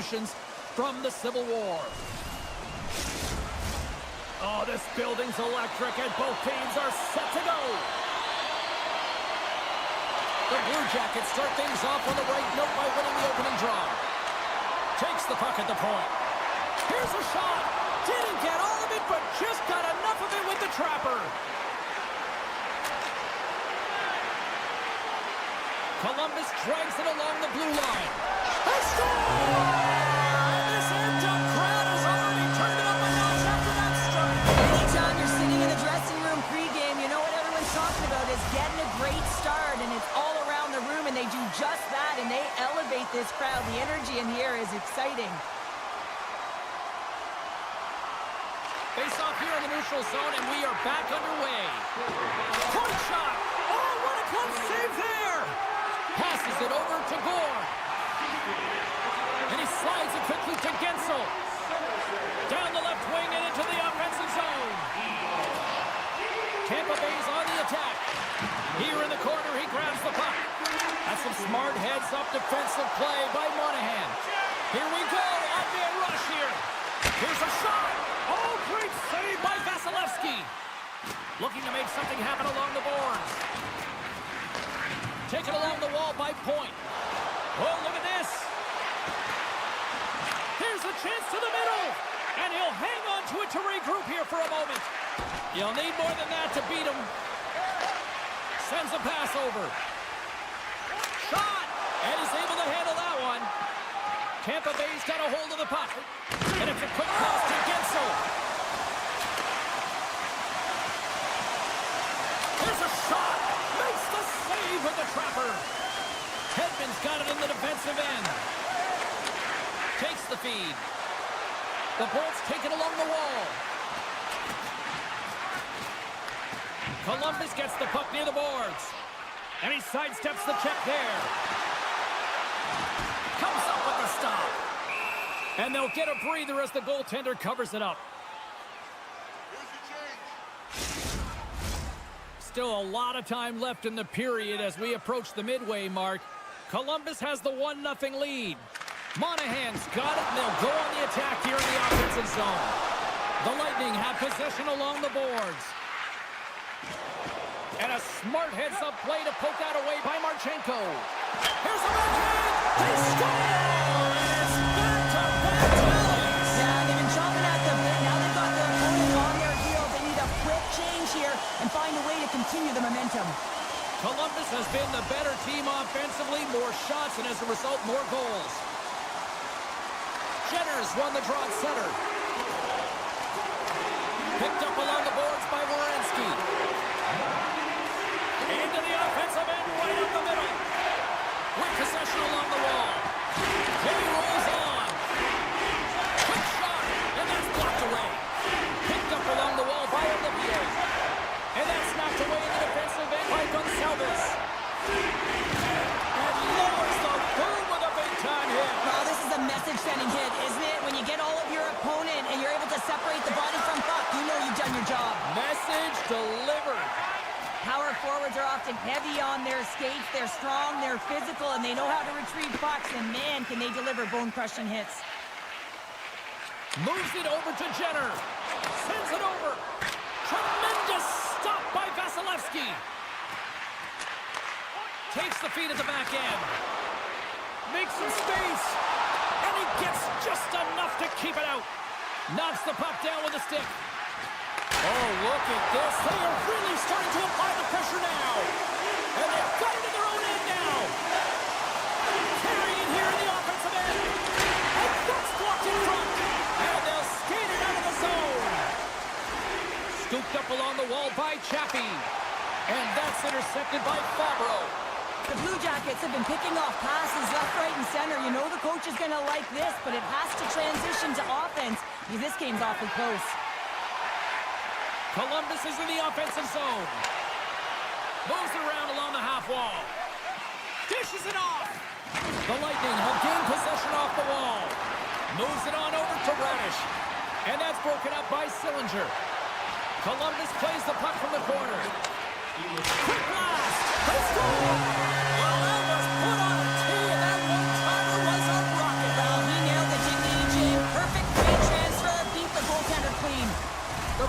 [SPEAKER 1] traditions from the Civil War. Oh, this building's electric, and both teams are set to go. The Blue Jackets start things off on the right note by winning the opening draw. Takes the puck at the point. Here's a shot. Didn't get all of it, but just got enough of it with the trapper. Columbus drags it along the blue line. They score! This amped-up crowd has already turned it up a notch after that strike.
[SPEAKER 2] Anytime you're sitting in the dressing room pregame, you know what everyone's talking about is getting a great start, and it's all around the room, and they do just that, and they elevate this crowd. The energy in here is exciting.
[SPEAKER 1] Face off here in the neutral zone, and we are back underway. Point shot! Oh, what a close save there! Passes it over to Gore. And he slides it quickly to Gensel. Down the left wing and into the offensive zone. Tampa Bay's on the attack. Here in the corner, he grabs the puck. That's some smart heads-up defensive play by Monahan. Here we go, on-man rush here. Here's a shot. Oh, great save by Vasilevsky. Looking to make something happen along the boards. Taken along the wall by Point. Oh, look at this. Here's a chance to the middle. And he'll hang on to it to regroup here for a moment. You'll need more than that to beat him. Sends a pass over. Shot. And he's able to handle that one. Tampa Bay's got a hold of the puck. And it's a quick pass to Gensel. There's a shot. Makes the save with the trapper. Hedman's got it in the defensive end. Takes the feed. The Bolts take it along the wall. Columbus gets the puck near the boards. And he sidesteps the check there. Comes up with the stop. And they'll get a breather as the goaltender covers it up. Still a lot of time left in the period as we approach the midway mark. Columbus has the 1-0 lead. Monahan's got it, and they'll go on the attack here in the offensive zone. The Lightning have possession along the boards. And a smart heads-up play to poke that away by Marchenko. Here's a backhand! They score! It's back-to-back tallies!
[SPEAKER 2] Yeah, they've been chomping at the bit. Now they've got their opponent on their heels. They need a quick change here and find a way to continue the momentum.
[SPEAKER 1] Columbus has been the better team offensively, more shots, and as a result, more goals. Jenner's won the draw at center. Picked up along the boards by Werenski. Into the offensive end, right up the middle. With possession along the wall. He rolls on. Quick shot, and that's blocked away. Picked up along the wall by Olivier. And that's knocked away in the defensive end by Gonçalves. And lowers the boom with a big-time hit.
[SPEAKER 2] Well, this is a message-sending hit, isn't it? When you get all of your opponent and you're able to separate the body from puck, you know you've done your job.
[SPEAKER 1] Message delivered.
[SPEAKER 2] Power forwards are often heavy on their skates. They're strong, they're physical, and they know how to retrieve pucks. And man, can they deliver bone-crushing hits.
[SPEAKER 1] Moves it over to Jenner. Sends it over. Tremendous stop by Vasilevsky. Takes the feed at the back end. Makes some space. And he gets just enough to keep it out. Knocks the puck down with a stick. Oh, look at this. They are really starting to apply the pressure now. And they've got it in their own end now. Carrying here in the offensive end. And that's blocked in front. And they'll skate it out of the zone. Scooped up along the wall by Chappie. And that's intercepted by Fabro.
[SPEAKER 2] The Blue Jackets have been picking off passes left, right, and center. You know the coach is going to like this, but it has to transition to offense because this game's awfully close.
[SPEAKER 1] Columbus is in the offensive zone. Moves it around along the half wall. Dishes it off. The Lightning have gained possession off the wall. Moves it on over to Radish. And that's broken up by Sillinger. Columbus plays the puck from the corner. Quick blast. They score! Well, that was put on a tee, and that one-timer was a rocket.
[SPEAKER 2] Well, he nailed the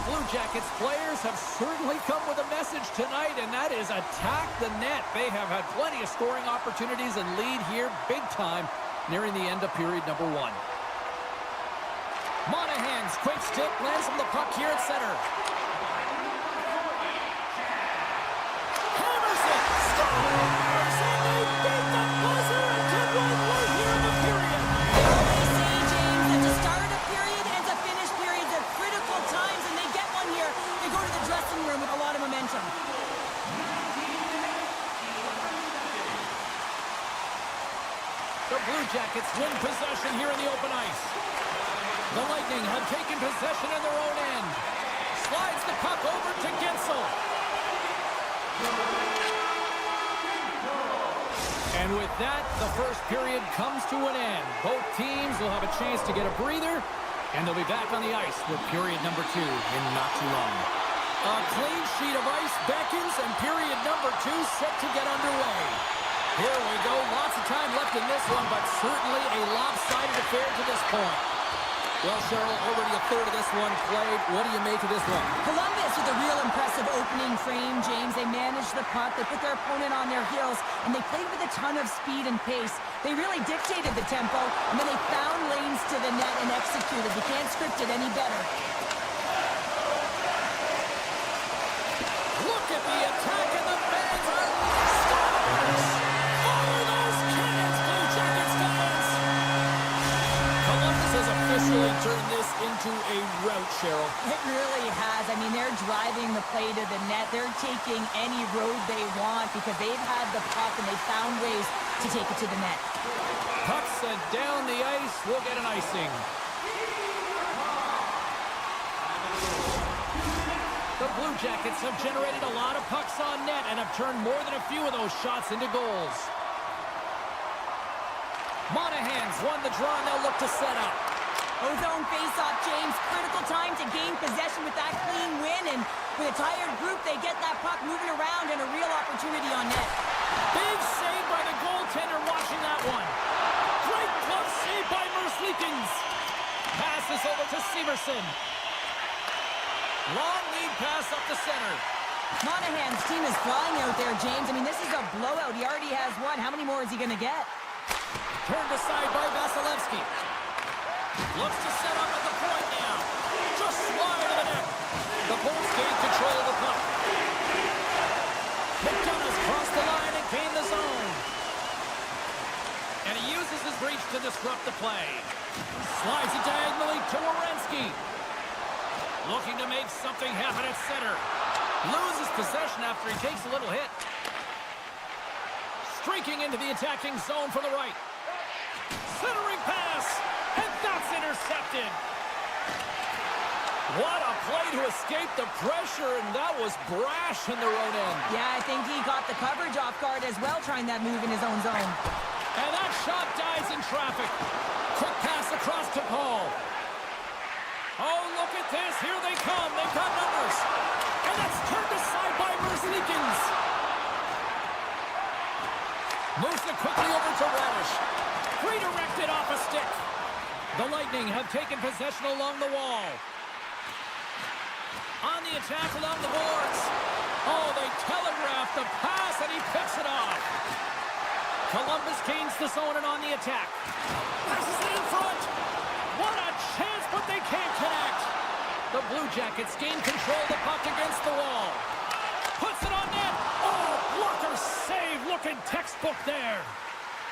[SPEAKER 1] Blue Jackets players have certainly come with a message tonight, and that is attack the net. They have had plenty of scoring opportunities and lead here big time nearing the end of period number 1. Monahan's quick stick lands him the puck here at center. Hammers it! Scores! And they beat the buzzer and get one right here in the period.
[SPEAKER 2] They say, James, that to start a period and to finish periods at critical times, and they get one here. They go to the dressing room with a lot of momentum.
[SPEAKER 1] The Blue Jackets win possession here in the open ice. The Lightning have taken possession in their own end. Slides the puck over to Gensel. And with that, the first period comes to an end. Both teams will have a chance to get a breather, and they'll be back on the ice with period number 2 in not too long. A clean sheet of ice beckons, and period number 2 set to get underway. Here we go. Lots of time left in this one, but certainly a lopsided affair to this point. Well, Cheryl, already a third of this one played. What do you make of this one?
[SPEAKER 2] Columbus with a real impressive opening frame, James. They managed the puck. They put their opponent on their heels, and they played with a ton of speed and pace. They really dictated the tempo, and then they found lanes to the net and executed. You can't script it any better.
[SPEAKER 1] Look at the attack, and the fans are stars! Fire those cannons, Blue Jackets fans! Columbus has officially turned this into a rout, Cheryl.
[SPEAKER 2] It really has. I mean, they're driving the play to the net. They're taking any road they want because they've had the puck and they've found ways to take it to the net.
[SPEAKER 1] Puck sent down the ice. We'll get an icing. The Blue Jackets have generated a lot of pucks on net and have turned more than a few of those shots into goals. Monahan's won the draw, and they'll look to set up.
[SPEAKER 2] Ozone face-off, James. Critical time to gain possession with that clean win, and with a tired group, they get that puck moving around and a real opportunity on net.
[SPEAKER 1] Big save by the goaltender watching that one. Great glove save by Merzlikins. Passes over to Severson. Long lead pass up the center.
[SPEAKER 2] Monahan's team is flying out there, James. I mean, this is a blowout. He already has one. How many more is he going to get?
[SPEAKER 1] Turned aside by Vasilevsky. Looks to set up at the point now. Just slide to the net. The Bolts gain control of the puck. McDonough's crossed the line and gained the zone. And he uses his reach to disrupt the play. Slides it diagonally to Werenski. Looking to make something happen at center. Loses possession after he takes a little hit. Streaking into the attacking zone from the right. Centering pass. And that's intercepted. What a play to escape the pressure, and that was brash in their own end.
[SPEAKER 2] Yeah, I think he got the coverage off guard as well, trying that move in his own zone.
[SPEAKER 1] And that shot dies in traffic. Quick pass across to Paul. Oh, look at this. Here they come. They've got numbers. And that's turned aside by Merzlikins. Moves it quickly over to Radish. Redirected off a stick. The Lightning have taken possession along the wall. On the attack along the boards. Oh, they telegraph the pass, and he picks it off. Columbus gains the zone and on the attack. Passes it in front. What a chance, but they can't connect. The Blue Jackets gain control of the puck against the wall. Puts it on net. Oh, blocker save. Looking textbook there.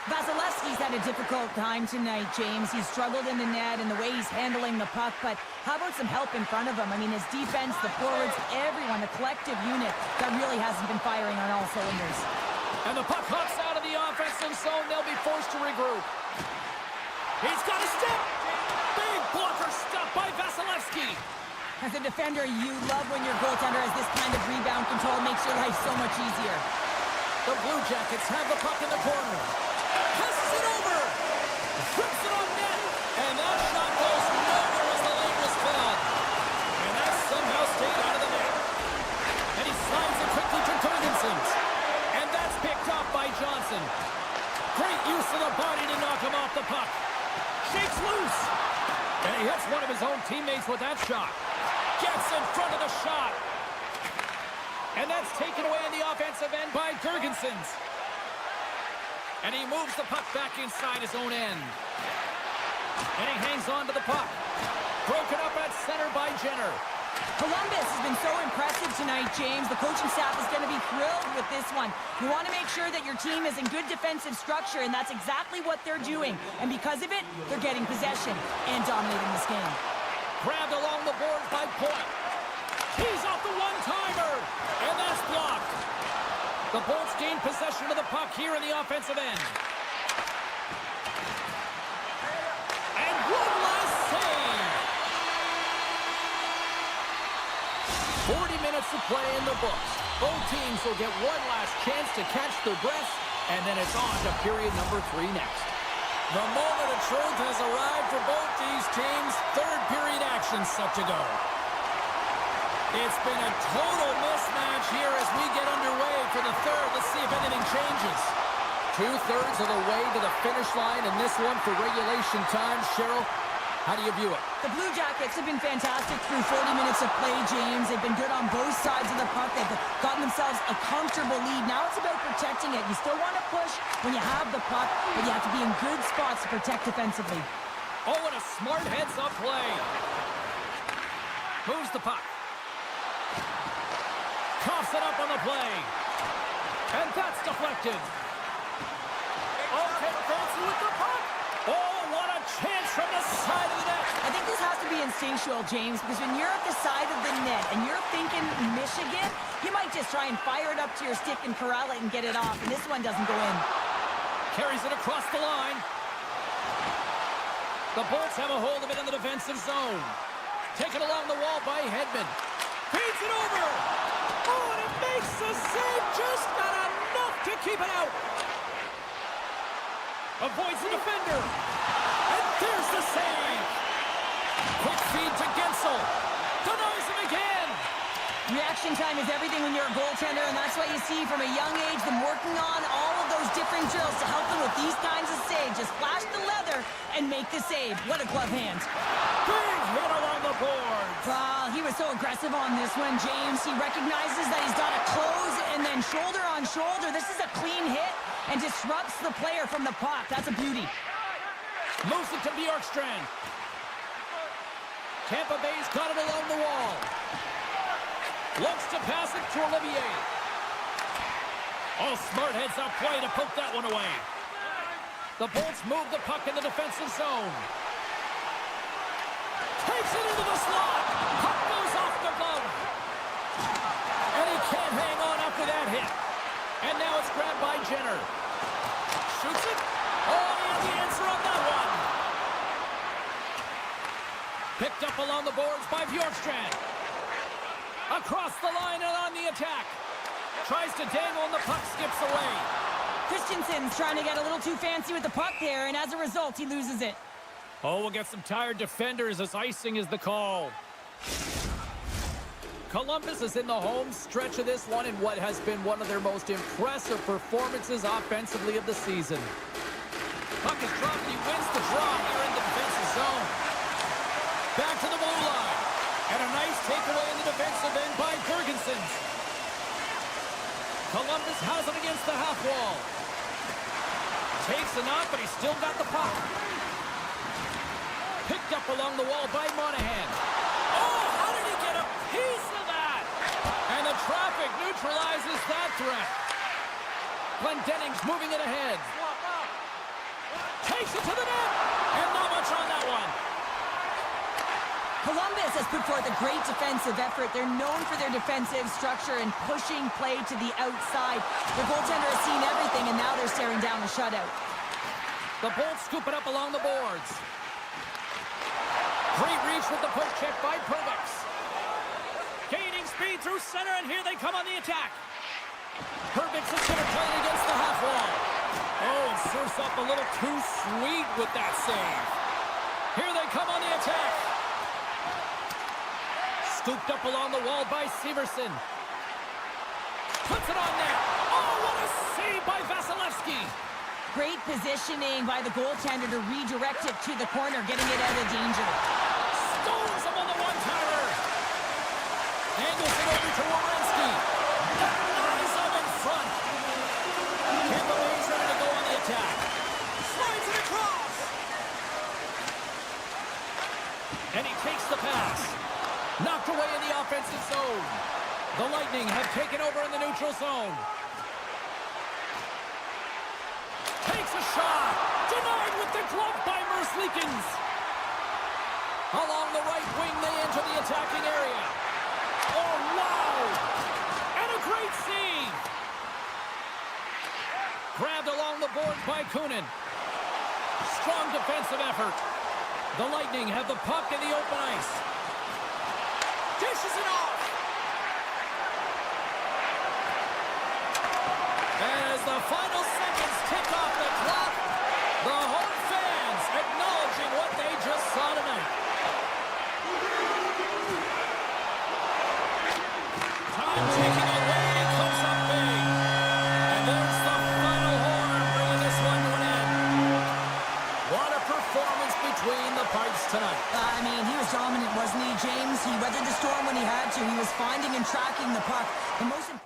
[SPEAKER 2] Vasilevsky's had a difficult time tonight, James. He's struggled in the net and the way he's handling the puck, but how about some help in front of him? I mean, his defense, the forwards, everyone, the collective unit that really hasn't been firing on all cylinders.
[SPEAKER 1] And the puck hops out of the offensive zone. They'll be forced to regroup. He's got a step. Big blocker stop by Vasilevsky.
[SPEAKER 2] As a defender, you love when your goaltender has this kind of rebound control. Makes your life so much easier.
[SPEAKER 1] The Blue Jackets have the puck in the corner. Passes it over. Trips it on net. And that shot goes nowhere as the lane was filled. And that somehow stayed out of the net. And he slides it quickly to Jorgensen's. And that's picked off by Johnson. Great use of the body to knock him off the puck. Shakes loose. And he hits one of his own teammates with that shot. Gets in front of the shot. And that's taken away in the offensive end by Girgensons. And he moves the puck back inside his own end. And he hangs on to the puck. Broken up at center by Jenner.
[SPEAKER 2] Columbus has been so impressive tonight, James. The coaching staff is going to be thrilled with this one. You want to make sure that your team is in good defensive structure, and that's exactly what they're doing. And because of it, they're getting possession and dominating this game.
[SPEAKER 1] Grabbed along the boards by Point. He's off the one-timer, and that's blocked. The Bolts gain possession of the puck here in the offensive end. And one last save. 40 minutes to play in the books. Both teams will get one last chance to catch their breaths, and then it's on to period number 3 next. The moment of truth has arrived for both these teams. Third period action set to go. It's been a total mismatch here as we get underway for the third. Let's see if anything changes. 2/3 of the way to the finish line in this one for regulation time. Cheryl, how do you view it?
[SPEAKER 2] The Blue Jackets have been fantastic through 40 minutes of play, James. They've been good on both sides of the puck. They've gotten themselves a comfortable lead. Now it's about protecting it. You still want to push when you have the puck, but you have to be in good spots to protect defensively.
[SPEAKER 1] Oh, what a smart heads-up play. Moves the puck. Coughs it up on the play. And that's deflected. Okay, Bolts with the puck. Oh, what a chance from the side of the net.
[SPEAKER 2] I think this has to be instinctual, James, because when you're at the side of the net and you're thinking Michigan, you might just try and fire it up to your stick and corral it and get it off, and this one doesn't go in.
[SPEAKER 1] Carries it across the line. The Bolts have a hold of it in the defensive zone. Taken along the wall by Hedman. Feeds it over. Oh, and he makes the save. Just not enough to keep it out. Avoids the defender. And there's the save. Quick feed to Gensel. Denies him again.
[SPEAKER 2] Reaction time is everything when you're a goaltender, and that's what you see from a young age, them working on all of those different drills to help them with these kinds of saves. Just flash the leather and make the save. What a glove hand.
[SPEAKER 1] Big hit along the boards.
[SPEAKER 2] Well, he was so aggressive on this one, James. He recognizes that he's got to close and then shoulder on shoulder. This is a clean hit and disrupts the player from the puck. That's a beauty.
[SPEAKER 1] Moves it to Bjorkstrand. Tampa Bay's got it along the wall. Looks to pass it to Olivier. Oh, smart heads-up play to poke that one away. The Bolts move the puck in the defensive zone. Takes it into the slot. Puck goes off the glove. And he can't hang on after that hit. And now it's grabbed by Jenner. Shoots it. Oh, he has the answer on that one. Picked up along the boards by Bjorkstrand. Across the line and on the attack. Tries to dangle and the puck skips away.
[SPEAKER 2] Christensen's trying to get a little too fancy with the puck there, and as a result, he loses it.
[SPEAKER 1] Oh, we'll get some tired defenders as icing is the call. Columbus is in the home stretch of this one in what has been one of their most impressive performances offensively of the season. Puck is dropped and he wins the draw here in the defensive zone. Back to the blue line. And a nice takeaway in the defensive end by Girgensons. Columbus has it against the half wall. Takes a knock, but he's still got the puck. Picked up along the wall by Monahan. Oh, how did he get a piece of that? And the traffic neutralizes that threat. Glendenning's moving it ahead. Takes it to the net. And not much on that one.
[SPEAKER 2] Columbus has put forth a great defensive effort. They're known for their defensive structure and pushing play to the outside. Their goaltender has seen everything, and now they're staring down a shutout.
[SPEAKER 1] The Bolts scoop it up along the boards. Great reach with the poke check by Perbix. Gaining speed through center, and here they come on the attack. Perbix is going to play it against the half wall. Oh, and serves up a little too sweet with that save. Here they come on the attack. Scooped up along the wall by Severson. Puts it on there. Oh, what a save by Vasilevsky.
[SPEAKER 2] Great positioning by the goaltender to redirect it to the corner, getting it out of danger.
[SPEAKER 1] Stones him on the one-timer. Angles it over to Werenski. Eyes up in front. Tampa Bay's ready to go on the attack. Slides it across. And he takes the pass. Knocked away in the offensive zone. The Lightning have taken over in the neutral zone. Takes a shot. Denied with the glove by Merzlikins. Along the right wing, they enter the attacking area. Oh, wow! And a great save! Grabbed along the board by Kunin. Strong defensive effort. The Lightning have the puck in the open ice. Dishes it off! As the final seconds tick off the clock, the home fans acknowledging what they just saw tonight. Time ticking away, comes up big. And there's the final horn, bringing this one to an end. What a performance between the pipes tonight.
[SPEAKER 2] I mean, he was dominant, wasn't he, James? He weathered the storm when he had to. He was finding and tracking the puck. The most important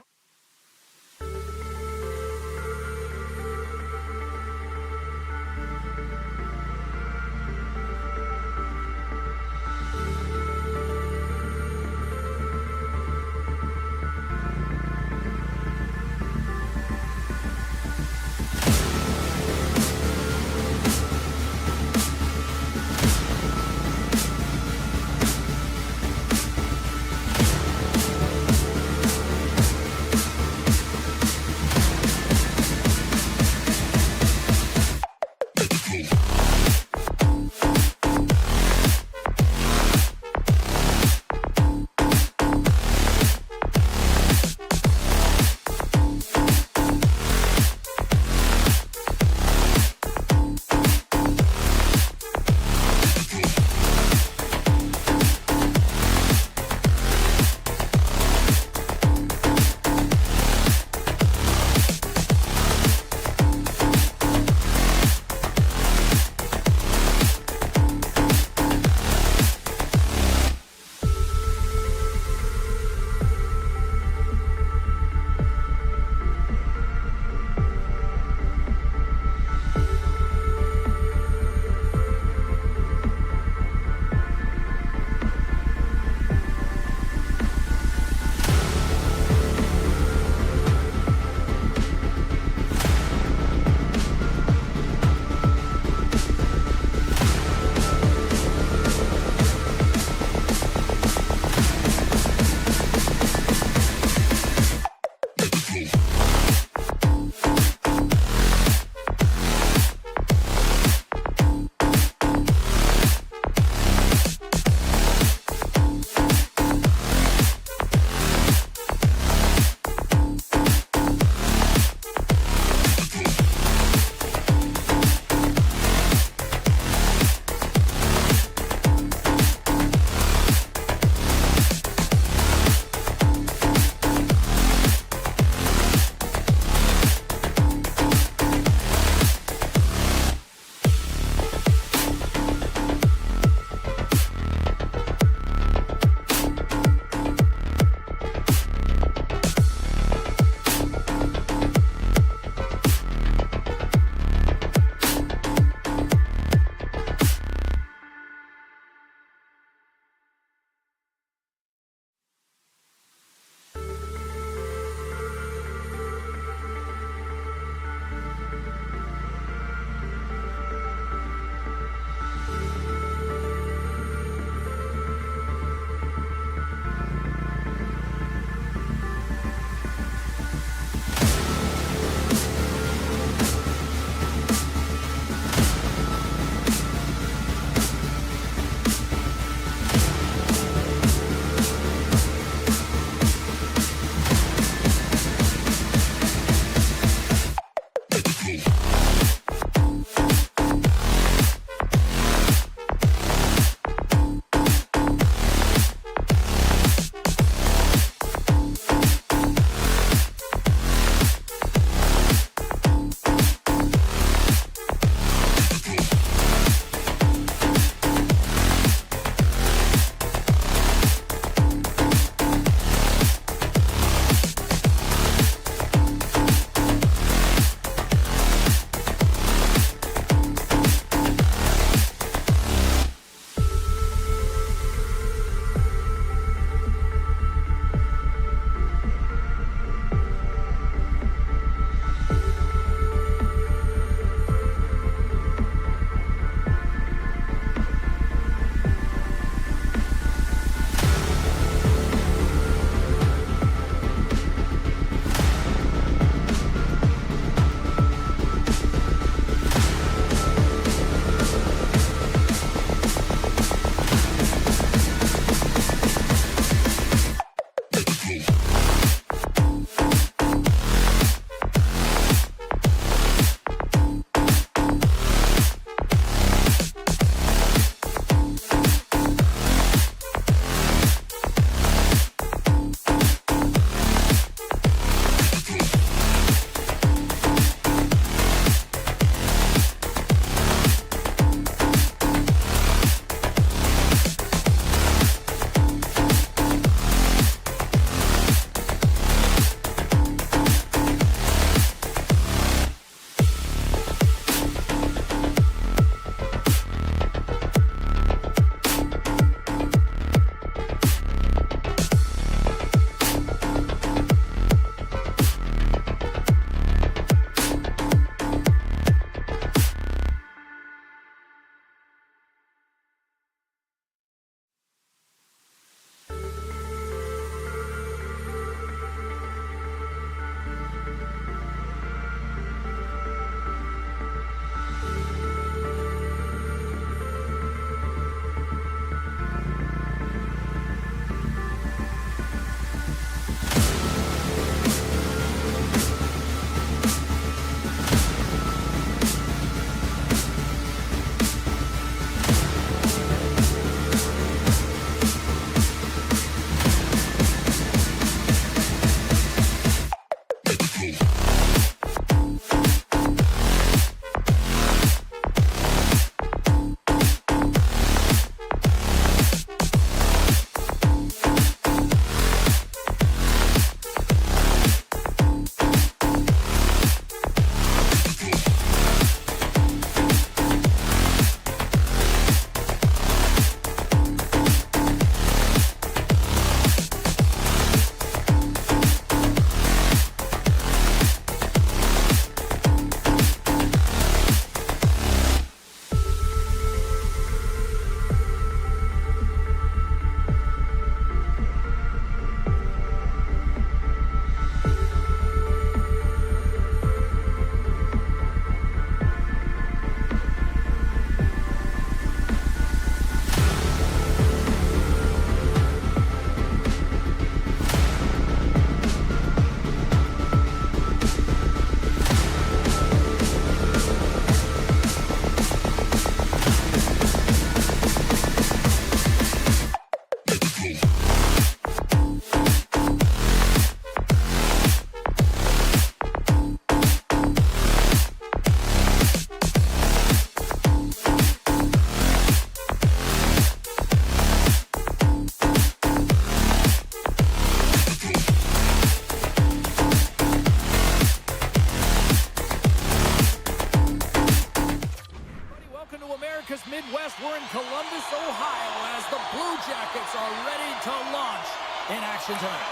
[SPEAKER 1] broadcast, we're in Columbus, Ohio, as the Blue Jackets are ready to launch in action tonight.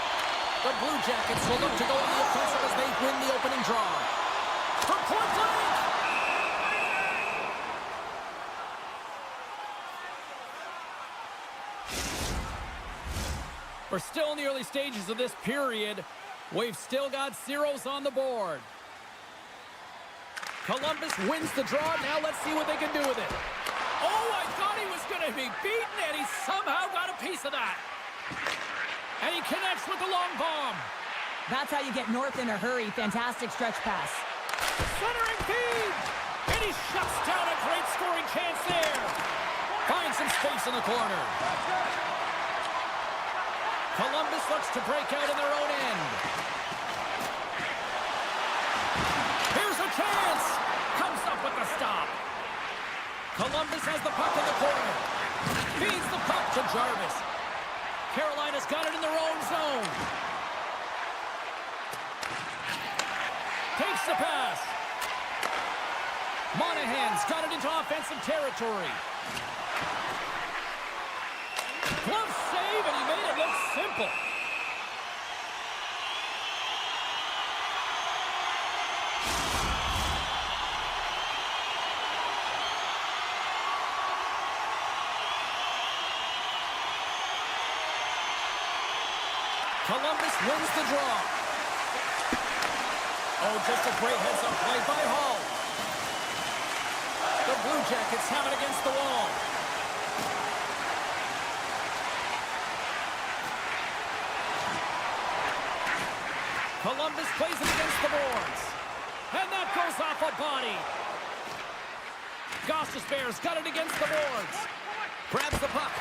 [SPEAKER 1] The Blue Jackets will look to go on the offensive as they win the opening draw. From point blank! We're still in the early stages of this period. We've still got zeros on the board. Columbus wins the draw. Now let's see what they can do with it. Oh, I thought he was going to be beaten, and he somehow got a piece of that. And he connects with the long bomb.
[SPEAKER 2] That's how you get north in a hurry. Fantastic stretch pass.
[SPEAKER 1] Centering feed. And he shuts down a great scoring chance there. Finds some space in the corner. Columbus looks to break out in their own end. Here's a chance. Comes up with the stop. Columbus has the puck in the corner. Feeds the puck to Jarvis. Carolina's got it in their own zone. Takes the pass. Monahan's got it into offensive territory. Glove save, and he made it look simple. Columbus wins the draw. Oh, just a great heads-up play by Hall. The Blue Jackets have it against the wall. Columbus plays it against the boards. And that goes off a body. Goss's Bears got it against the boards. Grabs the puck.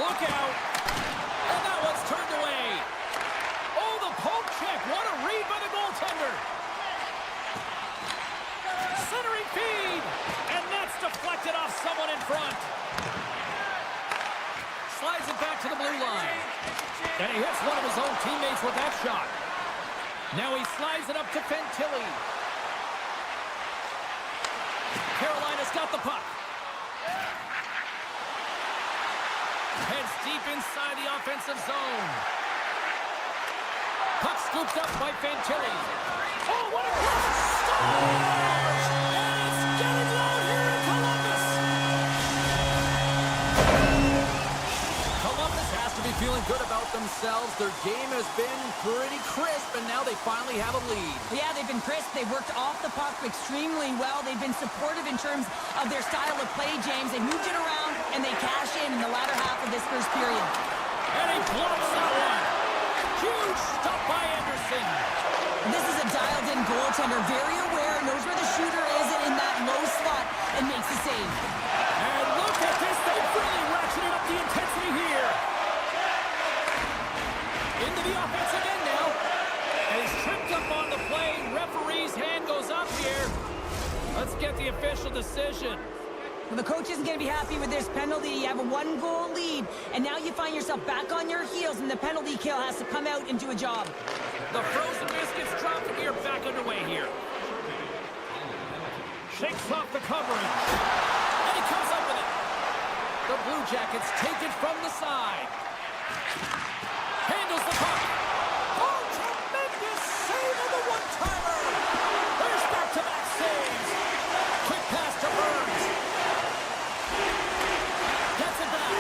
[SPEAKER 1] Look out. And that one's turned away. Oh, the poke check. What a read by the goaltender. Centering feed. And that's deflected off someone in front. Slides it back to the blue line. And he hits one of his own teammates with that shot. Now he slides it up to Fantilli. Carolina's got the puck. Heads deep inside the offensive zone. Puck scooped up by Fantilli. Oh, what a great start! And it's getting low here in Columbus. Columbus has to be feeling good about themselves. Their game has been pretty crisp, and now they finally have a lead.
[SPEAKER 2] Yeah, they've been crisp. They worked off the puck extremely well. They've been supportive in terms of their style of play, James. They moved it around, and they cash in the latter half of this first period.
[SPEAKER 1] And he blocks that one. Huge stop by Anderson.
[SPEAKER 2] This is a dialed-in goaltender, very aware, knows where the shooter is in that low slot, and makes the save.
[SPEAKER 1] And look at this. They've really ratcheted up the intensity here. Into the offensive end now. And he's tripped up on the play. Referee's hand goes up here. Let's get the official decision.
[SPEAKER 2] Well, the coach isn't going to be happy with this penalty. You have a one-goal lead, and now you find yourself back on your heels, and the penalty kill has to come out and do a job.
[SPEAKER 1] The frozen biscuits drop the gear back underway here. Shakes off the coverage. And he comes up with it. The Blue Jackets take it from the side. Handles the puck. Oh, tremendous save of the one-timer. There's back-to-back saves. Quick pass to Burns. Gets it back.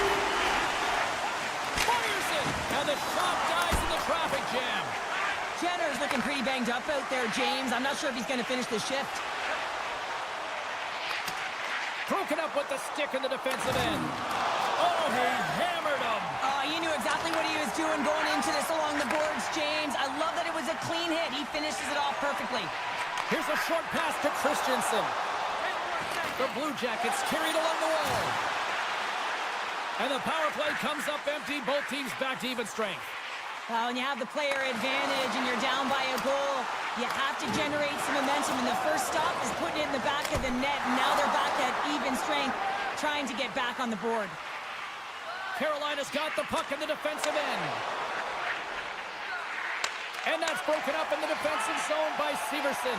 [SPEAKER 1] Fires it. And the shot dies in the traffic jam.
[SPEAKER 2] Jenner's looking pretty banged up out there, James. I'm not sure if he's going to finish the shift.
[SPEAKER 1] Broken up with the stick in the defensive end. Oh, he hammered him.
[SPEAKER 2] He knew exactly what he was doing going into this along the boards, James. I love that it was a clean hit. He finishes it off perfectly.
[SPEAKER 1] Here's a short pass to Christensen. The Blue Jackets carried along the wall. And the power play comes up empty. Both teams back to even strength.
[SPEAKER 2] Well, when you have the player advantage and you're down by a goal, you have to generate some momentum. And the first stop is putting it in the back of the net. And now they're back at even strength, trying to get back on the board.
[SPEAKER 1] Carolina's got the puck in the defensive end. And that's broken up in the defensive zone by Severson.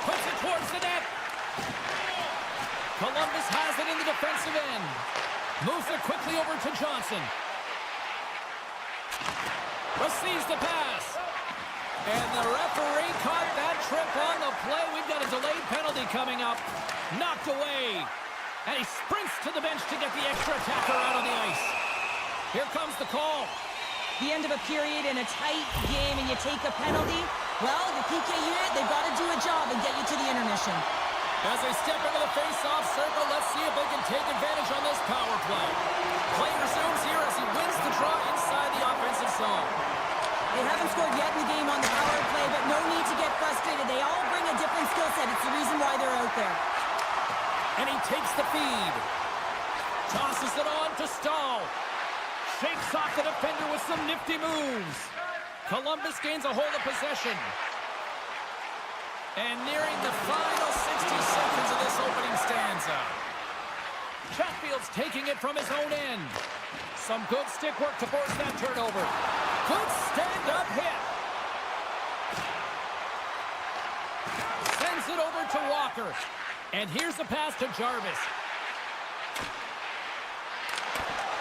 [SPEAKER 1] Puts it towards the net. Columbus has it in the defensive end. Moves it quickly over to Johnson. Receives the pass. And the referee caught that trip on the play. We've got a delayed penalty coming up. Knocked away. And he sprints to the bench to get the extra attacker out on the ice. Here comes the call.
[SPEAKER 2] The end of a period in a tight game and you take a penalty. Well, the PK unit, they've got to do a job and get you to the intermission.
[SPEAKER 1] As they step into the face-off circle, let's see if they can take advantage on this power play. Play resumes here as he wins the draw inside the offensive zone.
[SPEAKER 2] They haven't scored yet in the game on the power play, but no need to get frustrated. They all bring a different skill set. It's the reason why they're out there.
[SPEAKER 1] And he takes the feed. Tosses it on to Stahl. Shakes off the defender with some nifty moves. Columbus gains a hold of possession. And nearing the final 60 seconds of this opening stanza. Chatfield's taking it from his own end. Some good stick work to force that turnover. Good stand-up hit. Sends it over to Walker. And here's the pass to Jarvis.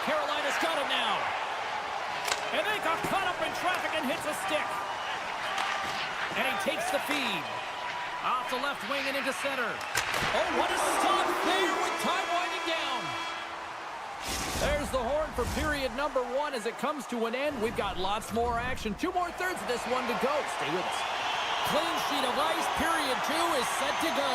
[SPEAKER 1] Carolina's got it now. And they got caught up in traffic and hits a stick. And he takes the feed. Off the left wing and into center. Oh, what a stop there with time winding down. There's the horn for period number 1 as it comes to an end. We've got lots more action. 2 more thirds of this one to go. Stay with us. Clean sheet of ice. Period 2 is set to go.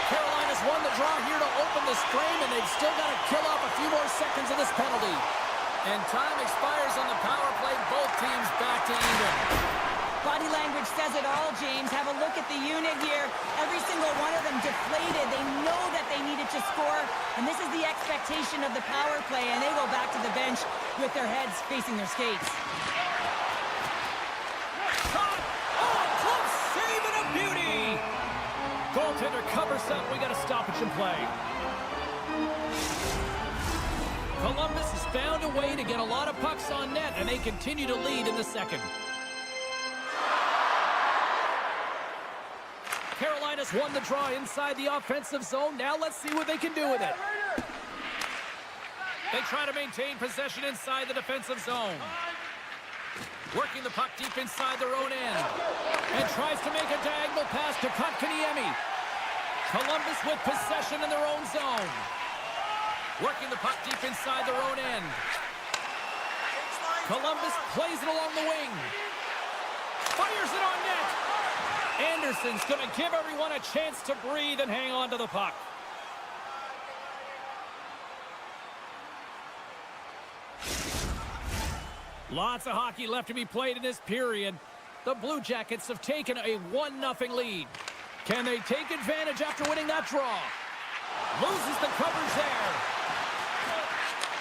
[SPEAKER 1] Carolina's won the draw here to open this frame, and they've still got to kill off a few more seconds of this penalty. And time expires on the power play. Both teams back to even.
[SPEAKER 2] Body language says it all, James. Have a look at the unit here. Every single one of them deflated. They know that they needed to score, and this is the expectation of the power play, and they go back to the bench with their heads facing their skates.
[SPEAKER 1] Shot! Oh, close save and a beauty! Goaltender covers up. We got a stoppage in play. Columbus has found a way to get a lot of pucks on net, and they continue to lead in the second. Carolina's won the draw inside the offensive zone. Now let's see what they can do with it. They try to maintain possession inside the defensive zone. Working the puck deep inside their own end. And tries to make a diagonal pass to Kotkaniemi. Columbus with possession in their own zone. Working the puck deep inside their own end. Columbus plays it along the wing. Fires it on net. Anderson's going to give everyone a chance to breathe and hang on to the puck. Lots of hockey left to be played in this period. The Blue Jackets have taken a 1-0 lead. Can they take advantage after winning that draw? Loses the covers there.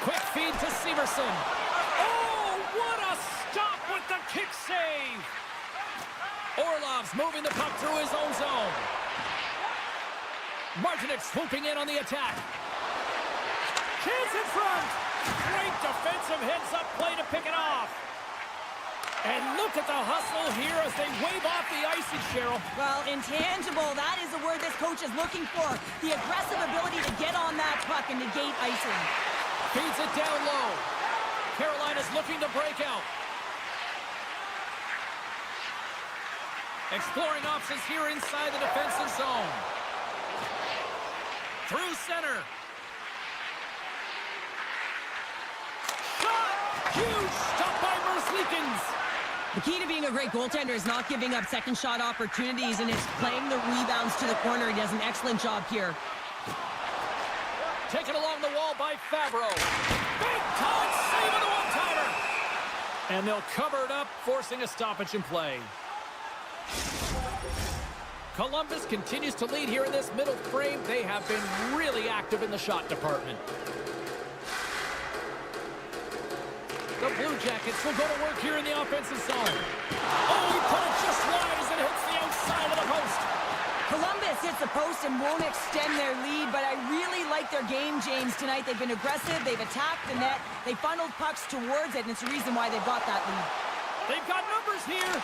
[SPEAKER 1] Quick feed to Severson. Oh, what a stop with the kick save. Orlov's moving the puck through his own zone. Martinek swooping in on the attack. Chance in front. Great defensive heads-up play to pick it off. And look at the hustle here as they wave off the icing, Cheryl.
[SPEAKER 2] Well, intangible, that is the word this coach is looking for. The aggressive ability to get on that puck and negate icing.
[SPEAKER 1] Feeds it down low. Carolina's looking to break out. Exploring options here inside the defensive zone. Through center. Shot! Huge stop by Merzlikins.
[SPEAKER 2] The key to being a great goaltender is not giving up second shot opportunities, and it's playing the rebounds to the corner. He does an excellent job here.
[SPEAKER 1] Taken along the wall by Favreau. Big time save of the one-timer. And they'll cover it up, forcing a stoppage in play. Columbus continues to lead here in this middle frame. They have been really active in the shot department. The Blue Jackets will go to work here in the offensive zone. Oh, he put it just wide as it hits the outside of the post.
[SPEAKER 2] Columbus hits the post and won't extend their lead, but I really like their game, James, tonight. They've been aggressive. They've attacked the net. They funneled pucks towards it, and it's the reason why they've got that lead.
[SPEAKER 1] They've got numbers here.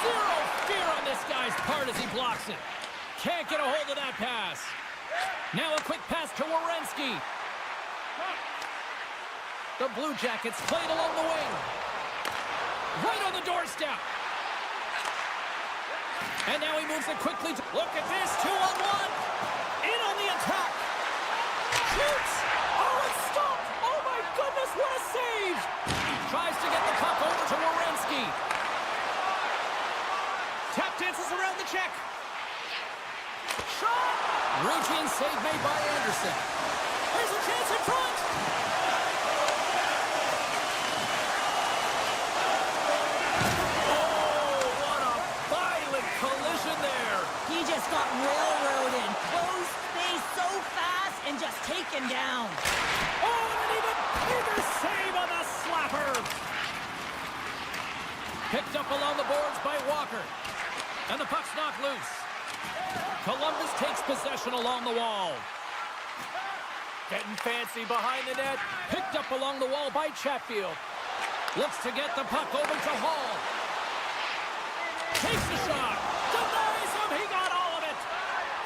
[SPEAKER 1] Zero fear on this guy's part as he blocks it. Can't get a hold of that pass. Now a quick pass to Werenski. The Blue Jackets played along the wing. Right on the doorstep. And now he moves it quickly. Look at this, 2-on-1. In on the attack. Shoots. Oh, it's stopped. Oh, my goodness, what a save. Tries to get the puck over to Werenski. Tap dances around the check. Shot. Routine save made by Anderson. There's a chance in front.
[SPEAKER 2] He just got railroaded. Closed space so fast and just taken down.
[SPEAKER 1] Oh, and an even bigger save on the slapper. Picked up along the boards by Walker. And the puck's knocked loose. Columbus takes possession along the wall. Getting fancy behind the net. Picked up along the wall by Chatfield. Looks to get the puck over to Hall. Takes the shot. Denies him. He got all of it.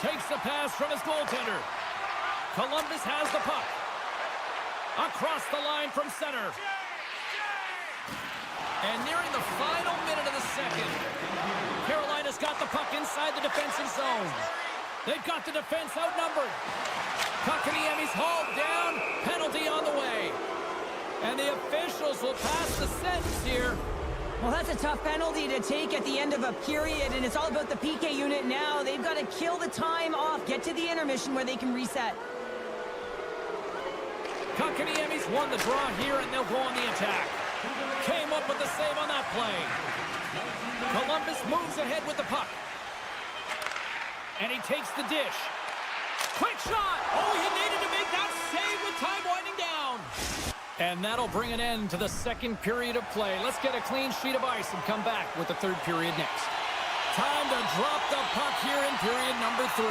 [SPEAKER 1] Takes the pass from his goaltender. Columbus has the puck. Across the line from center. And nearing the final minute of the second, Carolina's got the puck inside the defensive zone. They've got the defense outnumbered. Kotkaniemi's hauled down. Penalty on the way. And the officials will pass the sentence here.
[SPEAKER 2] Well, that's a tough penalty to take at the end of a period, and it's all about the PK unit now. They've got to kill the time off, get to the intermission where they can reset.
[SPEAKER 1] Kotkaniemi's won the draw here, and they'll go on the attack. Came up with the save on that play. Columbus moves ahead with the puck. And he takes the dish. Quick shot! Oh, he needed to make that save with time winding down. And that'll bring an end to the second period of play. Let's get a clean sheet of ice and come back with the third period next. Time to drop the puck here in period number 3.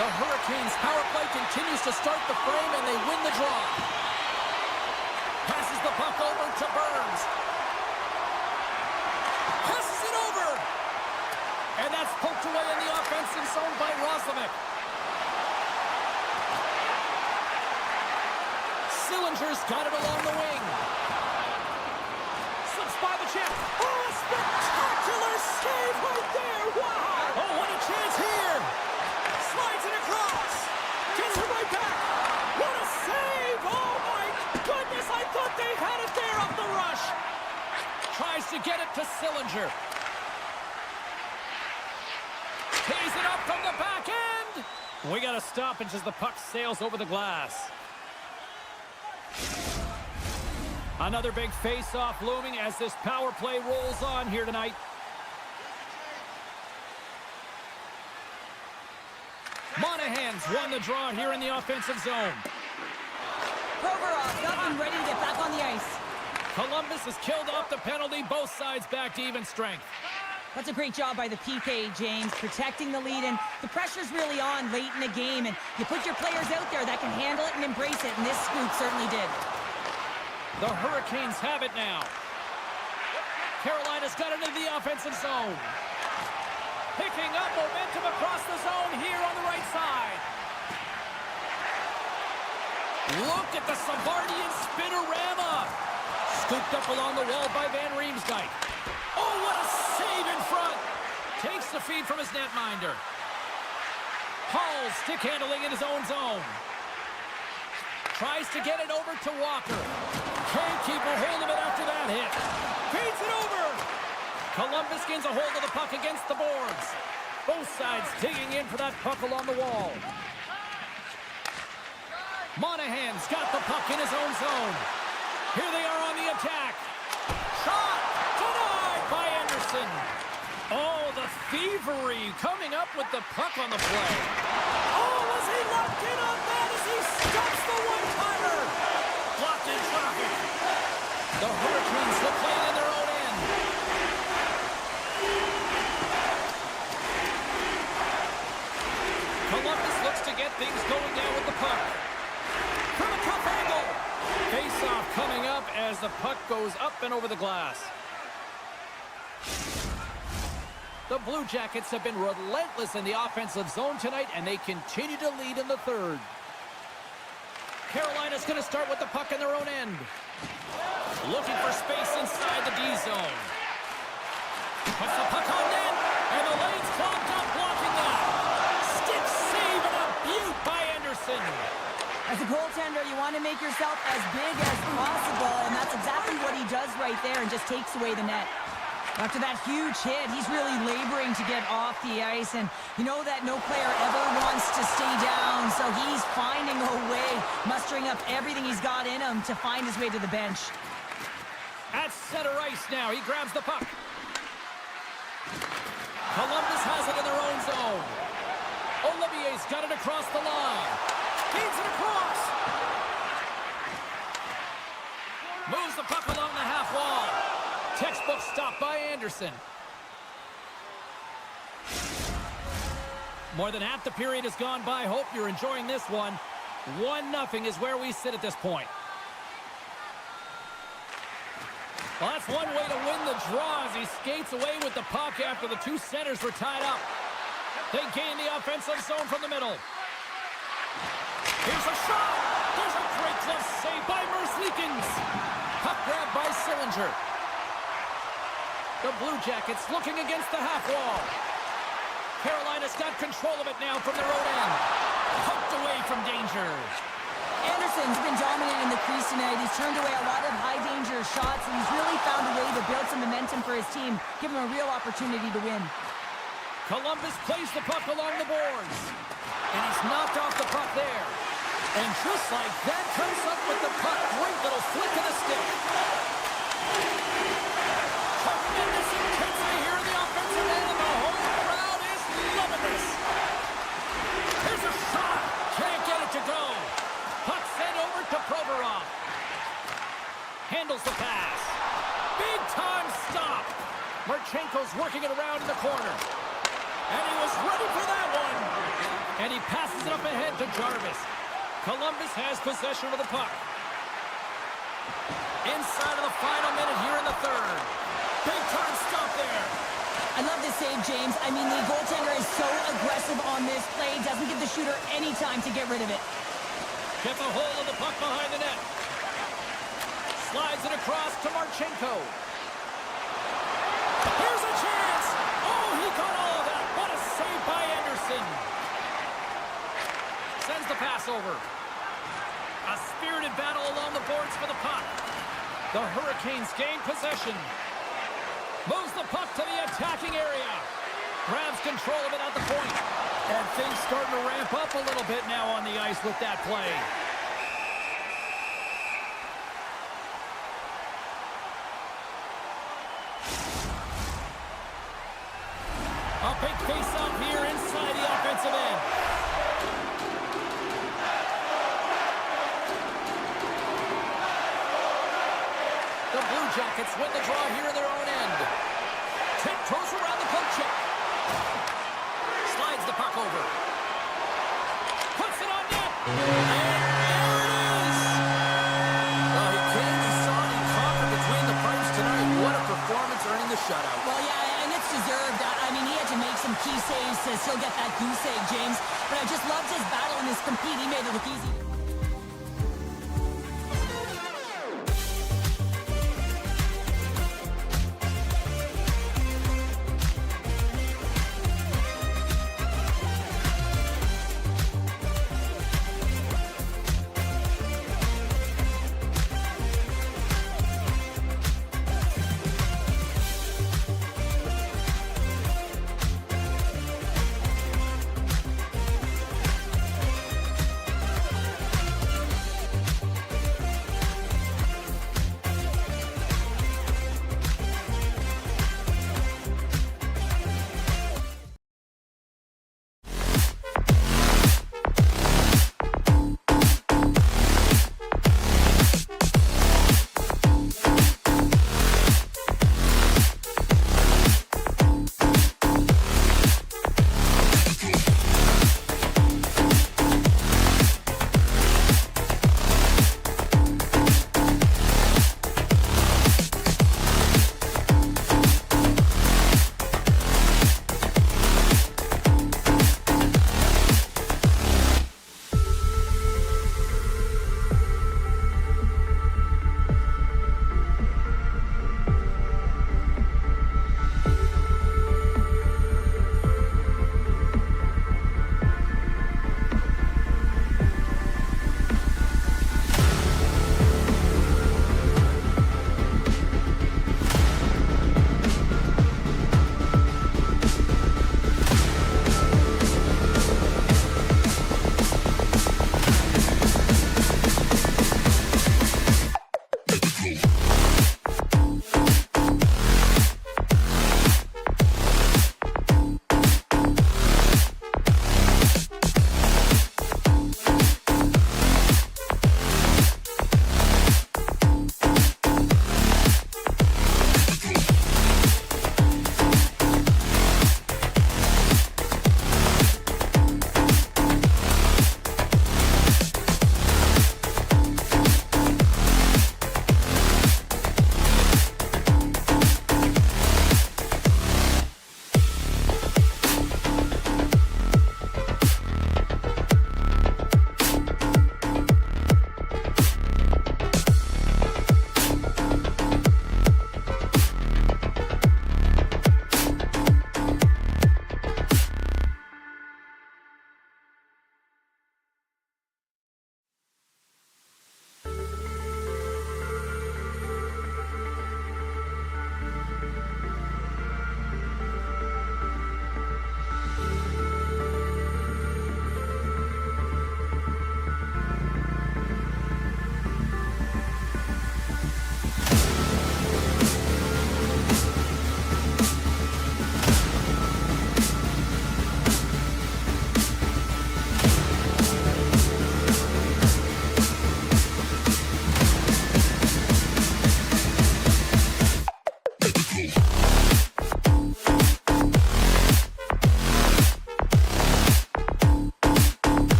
[SPEAKER 1] The Hurricanes' power play continues to start the frame, and they win the draw. Passes the puck over to Burns. Passes it over. And that's poked away in the offensive zone by Roslovic. Sillinger's got it along the wing. Slips by the check. Oh, a spectacular save right there. Wow. Oh, what a chance here. Slides it across. Gets it right back. What a save. Oh, my goodness. I thought they had it there off the rush. Tries to get it to Sillinger. Tees it up from the back end. We got a stoppage as the puck sails over the glass. Another big face-off looming as this power play rolls on here tonight. Monahan's won the draw here in the offensive zone.
[SPEAKER 2] Provorov up and ready to get back on the ice.
[SPEAKER 1] Columbus has killed off the penalty. Both sides back to even strength.
[SPEAKER 2] That's a great job by the PK, James, protecting the lead, and the pressure's really on late in the game, and you put your players out there that can handle it and embrace it, and this scoop certainly did.
[SPEAKER 1] The Hurricanes have it now. Carolina's got it into the offensive zone. Picking up momentum across the zone here on the right side. Look at the Savardian spinorama. Scooped up along the wall by Van Riemsdyk. Oh, what a save in front. Takes the feed from his netminder. Hall's stick handling in his own zone. Tries to get it over to Walker. Can't keep a hold of it after that hit. Feeds it over. Columbus gains a hold of the puck against the boards. Both sides digging in for that puck along the wall. Monahan's got the puck in his own zone. Here they are on the attack. Shot! Denied by Anderson. Oh, the thievery coming up with the puck on the play. Oh, was he locked in on that as he stops the one-timer? Blocked in traffic. The Hurricanes look playing in their own end. Columbus looks to get things going down with the puck. From a tough angle. Face-off coming up as the puck goes up and over the glass. The Blue Jackets have been relentless in the offensive zone tonight, and they continue to lead in the third. Carolina's going to start with the puck in their own end. Looking for space inside the D zone. Puts the puck on net, and the lane's clogged up, blocking that. Stick save and a beaut by Anderson.
[SPEAKER 2] As a goaltender, you want to make yourself as big as possible, and that's exactly what he does right there and just takes away the net. After that huge hit, he's really laboring to get off the ice, and you know that no player ever wants to stay down, so he's finding a way, mustering up everything he's got in him to find his way to the bench.
[SPEAKER 1] At center ice now, he grabs the puck. Columbus has it in their own zone. Olivier's got it across the line. Feeds it across. Moves the puck along the half wall. Textbook stop by Anderson. More than half the period has gone by. Hope you're enjoying this one. 1-0 is where we sit at this point. Well, that's one way to win the draw as he skates away with the puck after the two centers were tied up. They gain the offensive zone from the middle. Here's a shot. There's a great glove save by Merzlikins. Puck grab by Sillinger. The Blue Jackets looking against the half wall. Carolina's got control of it now from their own end. Poked away from danger.
[SPEAKER 2] Anderson's been dominant in the crease tonight. He's turned away a lot of high-danger shots, and he's really found a way to build some momentum for his team, give him a real opportunity to win.
[SPEAKER 1] Columbus plays the puck along the boards. And he's knocked off the puck there. And just like that, comes up with the puck. Great little flick of the stick. Tremendous intensity here in the offensive end, and the whole crowd is loving this. Here's a shot. Can't get it to go. Puck sent over to Provorov. Handles the pass. Big time stop. Marchenko's working it around in the corner. And he was ready for that one. And he passes it up ahead to Jarvis. Columbus has possession of the puck. Inside of the final minute here in the third. Big time stop there.
[SPEAKER 2] I love this save, James. I mean, the goaltender is so aggressive on this play. Doesn't give the shooter any time to get rid of it.
[SPEAKER 1] Gets a hold of the puck behind the net. Slides it across to Marchenko. Here's a chance. Oh, he got all of that. What a save by Anderson. Sends the pass over. A spirited battle along the boards for the puck. The Hurricanes gain possession. Moves the puck to the attacking area. Grabs control of it at the point. And things starting to ramp up a little bit now on the ice with that play. A big face-off here inside the offensive end. The Blue Jackets win the draw here in their own end. Tiptoes around the poke check. Slides the puck over. Puts it on net. And there it is. Well, he came, he saw it, he conquered between the pipes tonight. What a performance earning the shutout.
[SPEAKER 2] Well, yeah, and it's deserved. I mean, he had to make some key saves to still get that goose egg, James. But I just loved his battle in this compete. He made it look easy.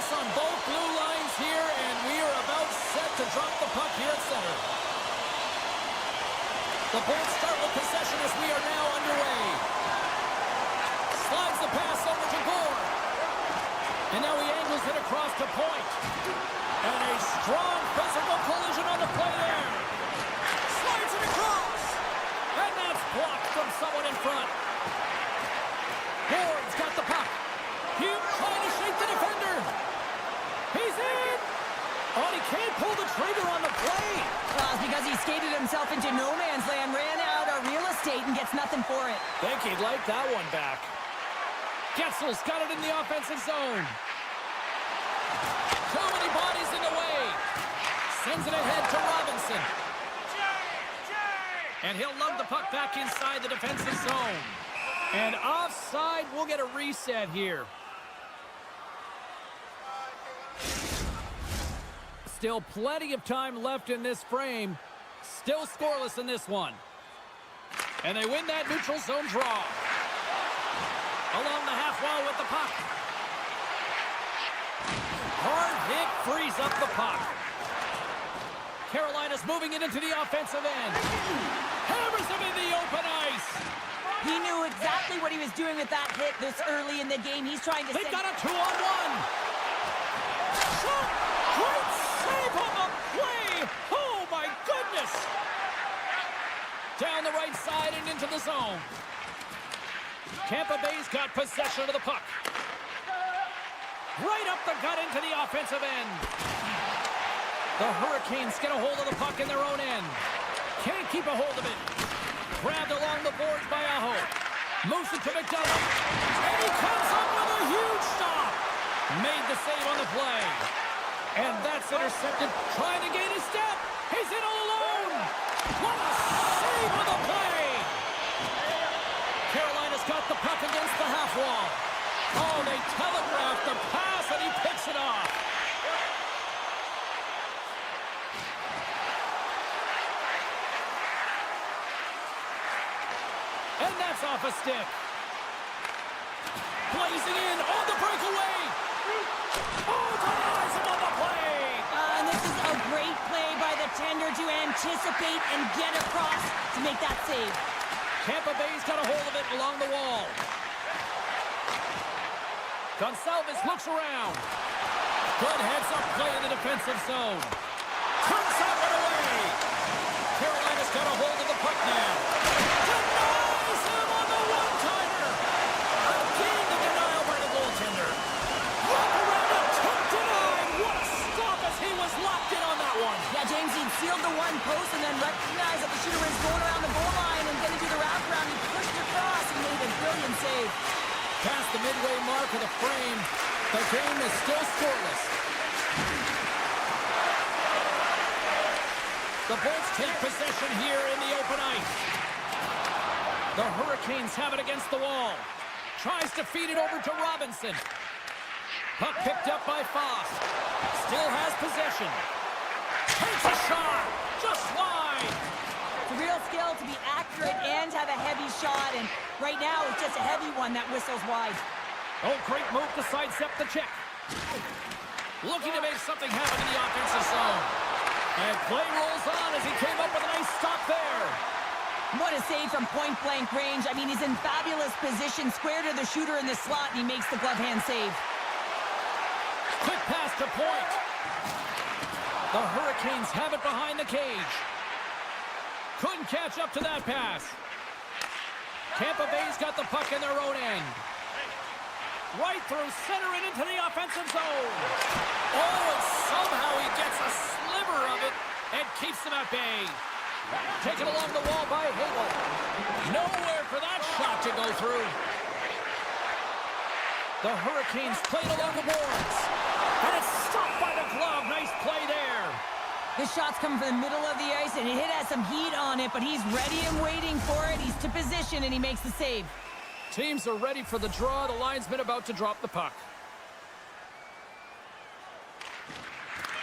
[SPEAKER 1] Ice on both blue lines here, and we are about set to drop the puck here at center. The Bolts start with possession as we are now underway. Slides the pass over to Gore. And now he angles it across to point. And a strong physical collision on the play there. Slides it across. And that's blocked from someone in front. Gore's got the puck. Hume trying to shake the defender. He's in. Oh, he can't pull the trigger on the play.
[SPEAKER 2] Well, it's because he skated himself into no man's land, ran out of real estate, and gets nothing for it.
[SPEAKER 1] Think he'd like that one back. Getzel's got it in the offensive zone. Too many bodies in the way. Sends it ahead to Robinson. And he'll lug the puck back inside the defensive zone. And offside, we'll get a reset here. Still plenty of time left in this frame. Still scoreless in this one. And they win that neutral zone draw. Along the half wall with the puck. Hard hit frees up the puck. Carolina's moving it into the offensive end. Hammers him in the open ice.
[SPEAKER 2] He knew exactly what he was doing with that hit this early in the game. He's trying to...
[SPEAKER 1] They've got a 2-on-1. Shot! Great save on the play! Oh, my goodness! Down the right side and into the zone. Tampa Bay's got possession of the puck. Right up the gut into the offensive end. The Hurricanes get a hold of the puck in their own end. Can't keep a hold of it. Grabbed along the boards by Aho. Moves it to McDonough. And he comes up with a huge stop. Made the save on the play. And that's intercepted. Trying to gain a step. He's in all alone. What a save on the play. Carolina's got the puck against the half wall. Oh, they telegraphed the pass, and he picks it off. And that's off a stick. Blazing in on the breakaway. Oh, denies him on the play.
[SPEAKER 2] And this is a great play by the tender to anticipate and get across to make that save.
[SPEAKER 1] Tampa Bay's got a hold of it along the wall. Gonçalves looks around. Good heads-up play in the defensive zone. Turns that one away. Carolina's got a hold of the puck now. Denies him on the one-timer. Again, the denial by the goaltender. Wrap around it, tip denied. What a stop as he was locked in on that one.
[SPEAKER 2] Yeah, James, he sealed the one post and then recognized that the shooter was going around the goal line and going to do the wraparound. He pushed across and made a brilliant save.
[SPEAKER 1] Past the midway mark of the frame, the game is still scoreless. The Bolts take possession here in the open ice. The Hurricanes have it against the wall. Tries to feed it over to Robinson. Puck picked up by Foss. Still has possession. Takes a shot. Just wide.
[SPEAKER 2] It's a real skill to be accurate and have a heavy shot, and right now it's just a heavy one that whistles wide.
[SPEAKER 1] Oh, great move to sidestep the check. Looking to make something happen in the offensive zone. And play rolls on as he came up with a nice stop there.
[SPEAKER 2] What a save from point-blank range. I mean, he's in fabulous position, square to the shooter in the slot, and he makes the glove hand save.
[SPEAKER 1] Quick pass to point. The Hurricanes have it behind the cage. Couldn't catch up to that pass. Tampa Bay's got the puck in their own end. Right through center and into the offensive zone. Oh, and somehow he gets a sliver of it and keeps them at bay. Taken along the wall by Hagel. Nowhere for that shot to go through. The Hurricanes played along the boards. And it's stopped by the glove. Nice play there.
[SPEAKER 2] This shot's coming from the middle of the ice, and it has some heat on it, but he's ready and waiting for it. He's to position, and he makes the save.
[SPEAKER 1] Teams are ready for the draw. The linesman about to drop the puck.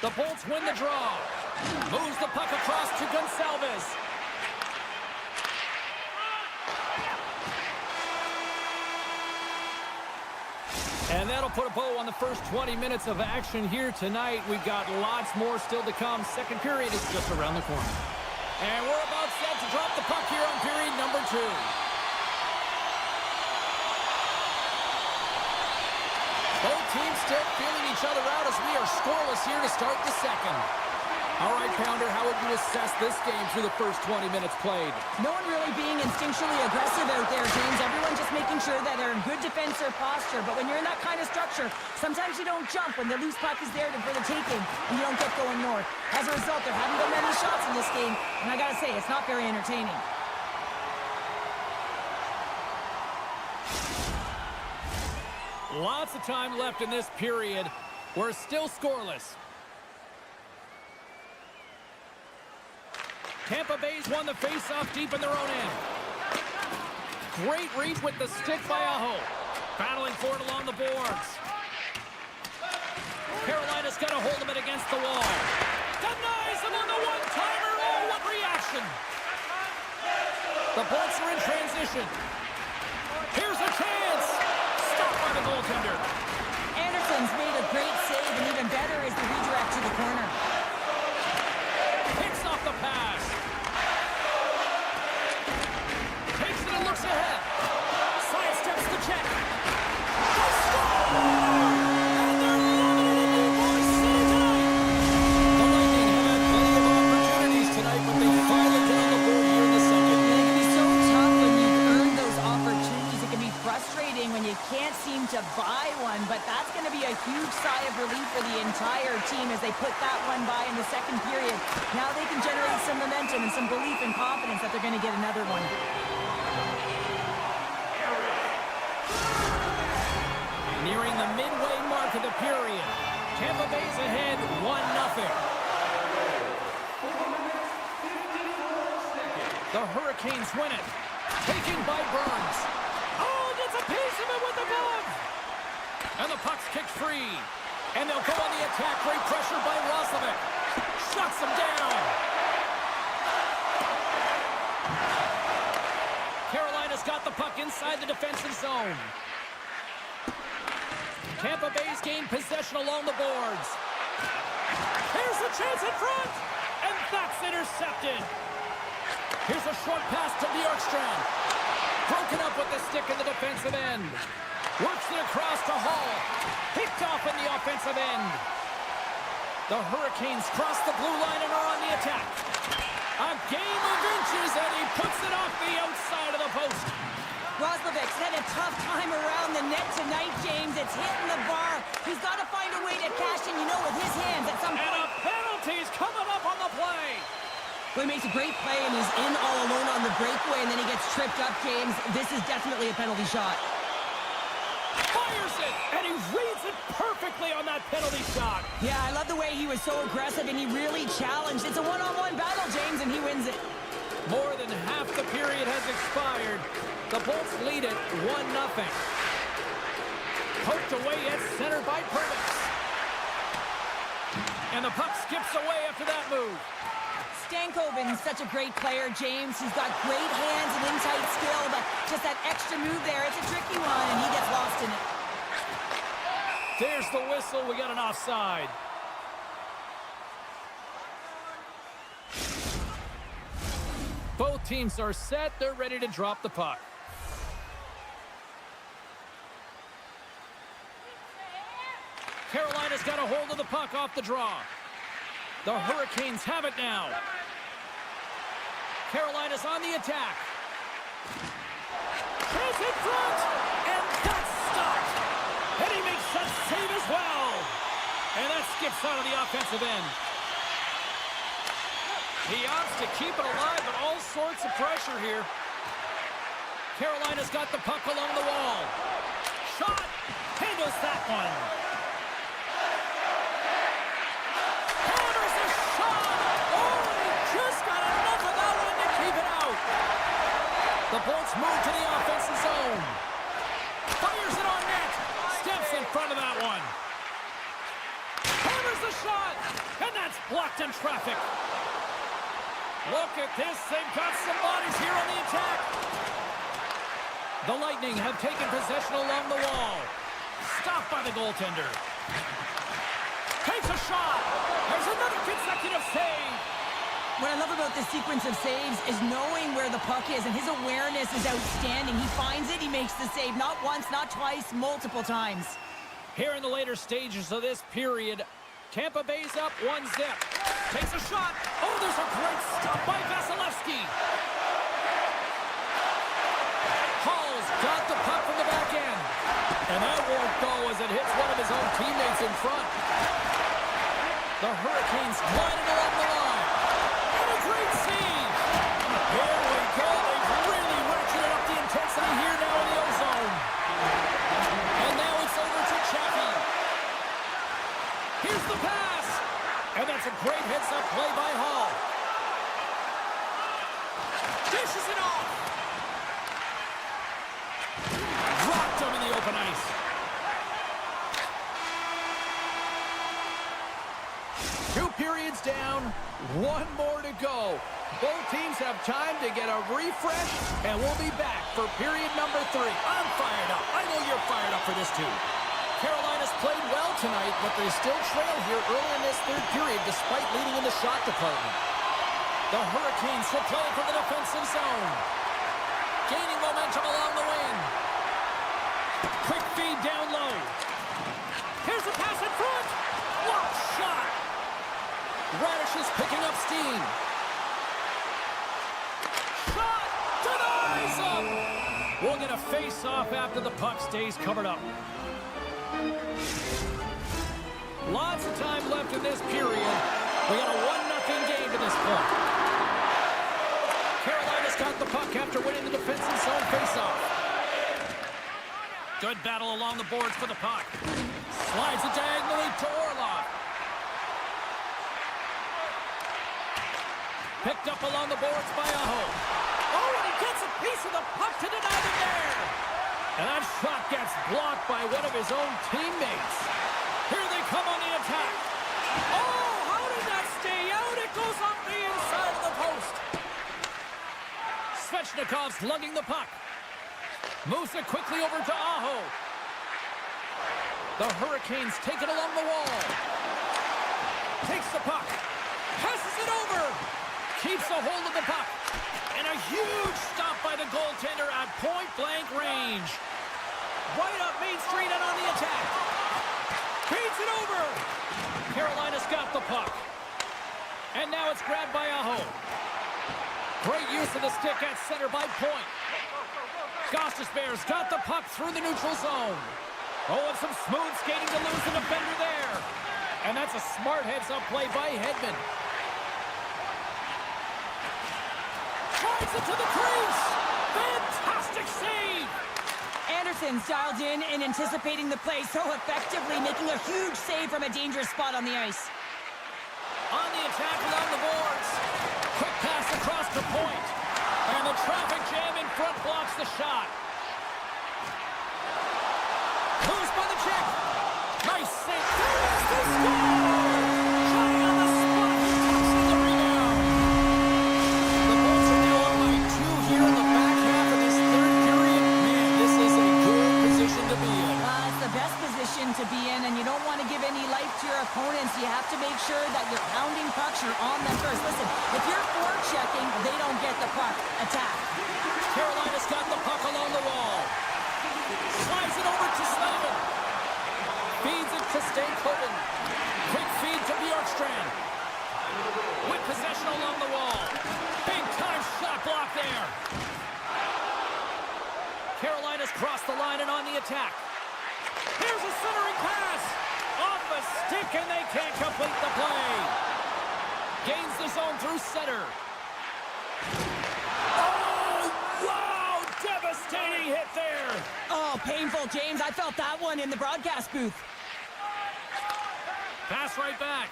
[SPEAKER 1] The Bolts win the draw. Moves the puck across to Gonçalves. And that'll put a bow on the first 20 minutes of action here tonight. We've got lots more still to come. Second period is just around the corner. And we're about set to drop the puck here on period number 2. Both teams still feeling each other out as we are scoreless here to start the second. All right, Pounder, how would you assess this game through the first 20 minutes played?
[SPEAKER 2] No one really being instinctually aggressive out there, James. Everyone just making sure that they're in good defensive posture. But when you're in that kind of structure, sometimes you don't jump when the loose puck is there for the taking, and you don't get going north. As a result, there haven't been many shots in this game, and I gotta say, it's not very entertaining.
[SPEAKER 1] Lots of time left in this period. We're still scoreless. Tampa Bay's won the face-off deep in their own end. Great reach with the stick by Aho. Battling for it along the boards. Carolina's got a hold of it against the wall. Denies him on the one-timer. Oh, what reaction. The Bolts are in transition. Here's a chance. Stopped by the goaltender.
[SPEAKER 2] Anderson's made a great save, and even better is the redirect to the corner.
[SPEAKER 1] Picks off the pass. Takes it and looks ahead. Sidesteps the check. They score! And they're loving it in New York City tonight. The Lightning have had plenty of opportunities tonight, but they finally get on the board here in the second.
[SPEAKER 2] And it can be so tough when you've earned those opportunities. It can be frustrating when you can't seem to buy one, but that's going to be a huge sigh of relief for the entire team as they put that one by in the second period. Now they can generate some momentum and some belief and confidence that they're going to get another one.
[SPEAKER 1] Nearing the midway mark of the period. Tampa Bay's ahead 1-0. The Hurricanes win it. Taking by Burns. Oh, gets a piece of it with the glove. And the puck's kicked free. And they'll go on the attack. Great pressure by Roslovic. Shuts them down. Carolina's got the puck inside the defensive zone. Tampa Bay's gained possession along the boards. Here's a chance in front. And that's intercepted. Here's a short pass to Bjorkstrand. Broken up with the stick in the defensive end. Works it across to Hall. Picked off in the offensive end. The Hurricanes cross the blue line and are on the attack. A game of inches, and he puts it off the outside of the post.
[SPEAKER 2] Roslovic's had a tough time around the net tonight, James. It's hitting the bar. He's got to find a way to cash in, with his hands at some point.
[SPEAKER 1] And a penalty's coming up on the play.
[SPEAKER 2] Well, he makes a great play, and he's in all alone on the breakaway, and then he gets tripped up, James. This is definitely a penalty shot.
[SPEAKER 1] Fires it, and he reads it perfectly on that penalty shot.
[SPEAKER 2] Yeah, I love the way he was so aggressive, and he really challenged. It's a one-on-one battle, James, and he wins it.
[SPEAKER 1] More than half the period has expired. The Bolts lead it 1-0. Poked away at center by Pervix. And the puck skips away after that move.
[SPEAKER 2] Stankoven's such a great player, James. He's got great hands and in-tight skill, but just that extra move there, it's a tricky one, and he gets lost in it.
[SPEAKER 1] There's the whistle. We got an offside. Both teams are set. They're ready to drop the puck. Carolina's got a hold of the puck off the draw. The Hurricanes have it now. Carolina's on the attack. Chase in front, and that's stopped. And he makes that save as well. And that skips out of the offensive end. He opts to keep it alive, but all sorts of pressure here. Carolina's got the puck along the wall. Shot, handles that one. Hammers a shot. Oh, he just got enough of that one to keep it out. The Bolts move to the offensive zone. Fires it on net. Steps in front of that one. Hammers the shot, and that's blocked in traffic. Look at this. They've got some bodies here on the attack. The Lightning have taken possession along the wall. Stopped by the goaltender. Takes a shot. There's another consecutive save.
[SPEAKER 2] What I love about this sequence of saves is knowing where the puck is, and his awareness is outstanding. He finds it, he makes the save, not once, not twice, multiple times.
[SPEAKER 1] Here in the later stages of this period, Tampa Bay's up 1-0. Takes a shot. Oh, there's a great stop by Vasilevsky. Hall's got the puck from the back end. And that won't go as it hits one of his own teammates in front. The Hurricanes gliding along the line. And a great save. Here we go. They've really ratcheted up the intensity here now in the O-zone. And now it's over to Chaffee. Here's the pass. And that's a great heads-up play by Hall. Dishes it off. Dropped him in the open ice. Two periods down, one more to go. Both teams have time to get a refresh, and we'll be back for period number 3. I'm fired up. I know you're fired up for this too. Carolina's played well tonight, but they still trail here early in this third period despite leading in the shot department. The Hurricanes will play from the defensive zone. Gaining momentum along the wing. Quick feed down low. Here's a pass in front. What shot! Radish is picking up steam. Shot! Denies him! We'll get a face-off after the puck stays covered up. Lots of time left in this period. We got a 1-0 game to this point. Carolina's got the puck after winning the defensive zone face-off. Good battle along the boards for the puck. Slides it diagonally to Orlov. Picked up along the boards by Aho. Oh, and he gets a piece of the puck to deny them there. And that shot gets blocked by one of his own teammates. Here they come on the attack. Oh, how did that stay out? It goes up the inside of the post. Svechnikov's lugging the puck. Moves it quickly over to Aho. The Hurricanes take it along the wall. Takes the puck. Passes it over. Keeps a hold of the puck. And a huge stop by the goaltender at point-blank range. Right up Main Street and on the attack. Feeds it over. Carolina's got the puck. And now it's grabbed by Aho. Great use of the stick at center by Point. Gostisbehere's got the puck through the neutral zone. Oh, and some smooth skating to lose the defender there. And that's a smart heads-up play by Hedman. Drives it to the crease. Fantastic save.
[SPEAKER 2] Anderson's dialed in and anticipating the play so effectively, making a huge save from a dangerous spot on the ice.
[SPEAKER 1] On the attack along the boards. Quick pass across the point. And the traffic jam in front blocks the shot. Moves by the check. Nice save. There is the score! Johnny on the spot. He takes in the rebound. The Bolts are now up by 2 here in the back half of this third period. Man, this is a good position to be in.
[SPEAKER 2] It's the best position to be in, and you don't want to give any life to your opponents. You have to make sure that you're pounding pucks, you're on them first. Listen, if you're forechecking, they don't get the puck. Attack.
[SPEAKER 1] Carolina's got the puck along the wall. Slides it over to Slavin. Feeds it to Stankoven. Quick feed to Bjorkstrand. With possession along the wall. Big time shot block there. Carolina's crossed the line and on the attack. Here's a centering pass. Off a stick and they can't complete the play. Gains the zone through center. Oh, wow! Devastating hit there.
[SPEAKER 2] Oh, painful, James. I felt that one in the broadcast booth.
[SPEAKER 1] Pass right back.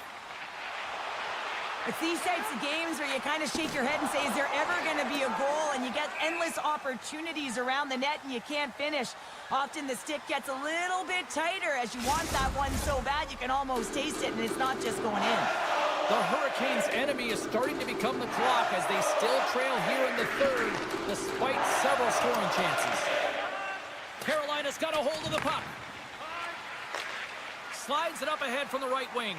[SPEAKER 2] It's these types of games where you kind of shake your head and say, is there ever going to be a goal? And you get endless opportunities around the net and you can't finish. Often the stick gets a little bit tighter as you want that one so bad you can almost taste it, and it's not just going in.
[SPEAKER 1] The Hurricanes' enemy is starting to become the clock as they still trail here in the third, despite several scoring chances. Carolina's got a hold of the puck. slides it up ahead from the right wing.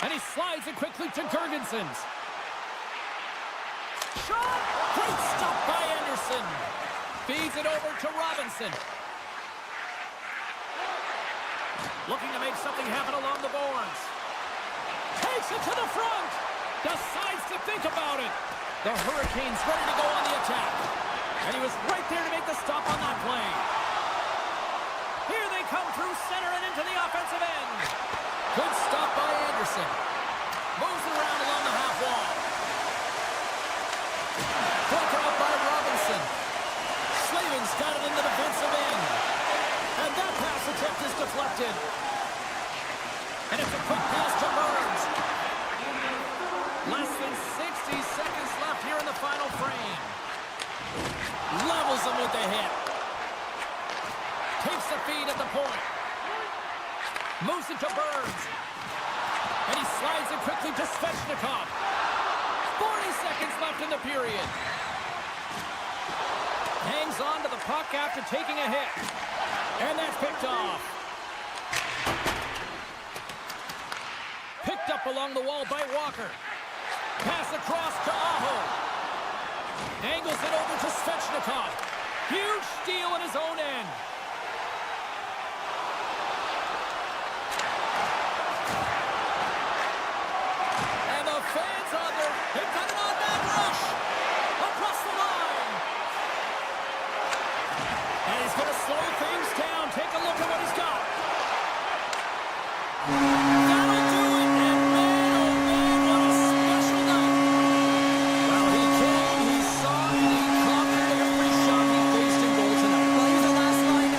[SPEAKER 1] And he slides it quickly to Gergensons. Shot! Great stop by Anderson. Feeds it over to Robinson. Looking to make something happen along the boards. Takes it to the front. Decides to think about it. The Hurricanes ready to go on the attack. And he was right there to make the stop on that play. Here they come through center and into the offensive end. Good stop by Anderson. Moves it around along the half wall. Broken up by Robinson. Slavin's got it in the defensive end. And that pass attempt is deflected. And it's a quick pass to Burns. Less than 60 seconds left here in the final frame. Levels him with the hit. Takes the feed at the point. Moves it to Burns. And he slides it quickly to Svechnikov. 40 seconds left in the period. Hangs on to the puck after taking a hit. And that's picked off. Picked up along the wall by Walker. Pass across to Aho. Angles it over to Svechnikov. Huge steal in his own end. And the fans on there, they've got an on-man rush. Across the line. And he's going to slow things down. Take a look at what he's got. That'll do it. And man, oh man, what a special night. Well, he came, he saw, and he conquered every shot he faced in goal tonight.
[SPEAKER 2] Well, here's the last line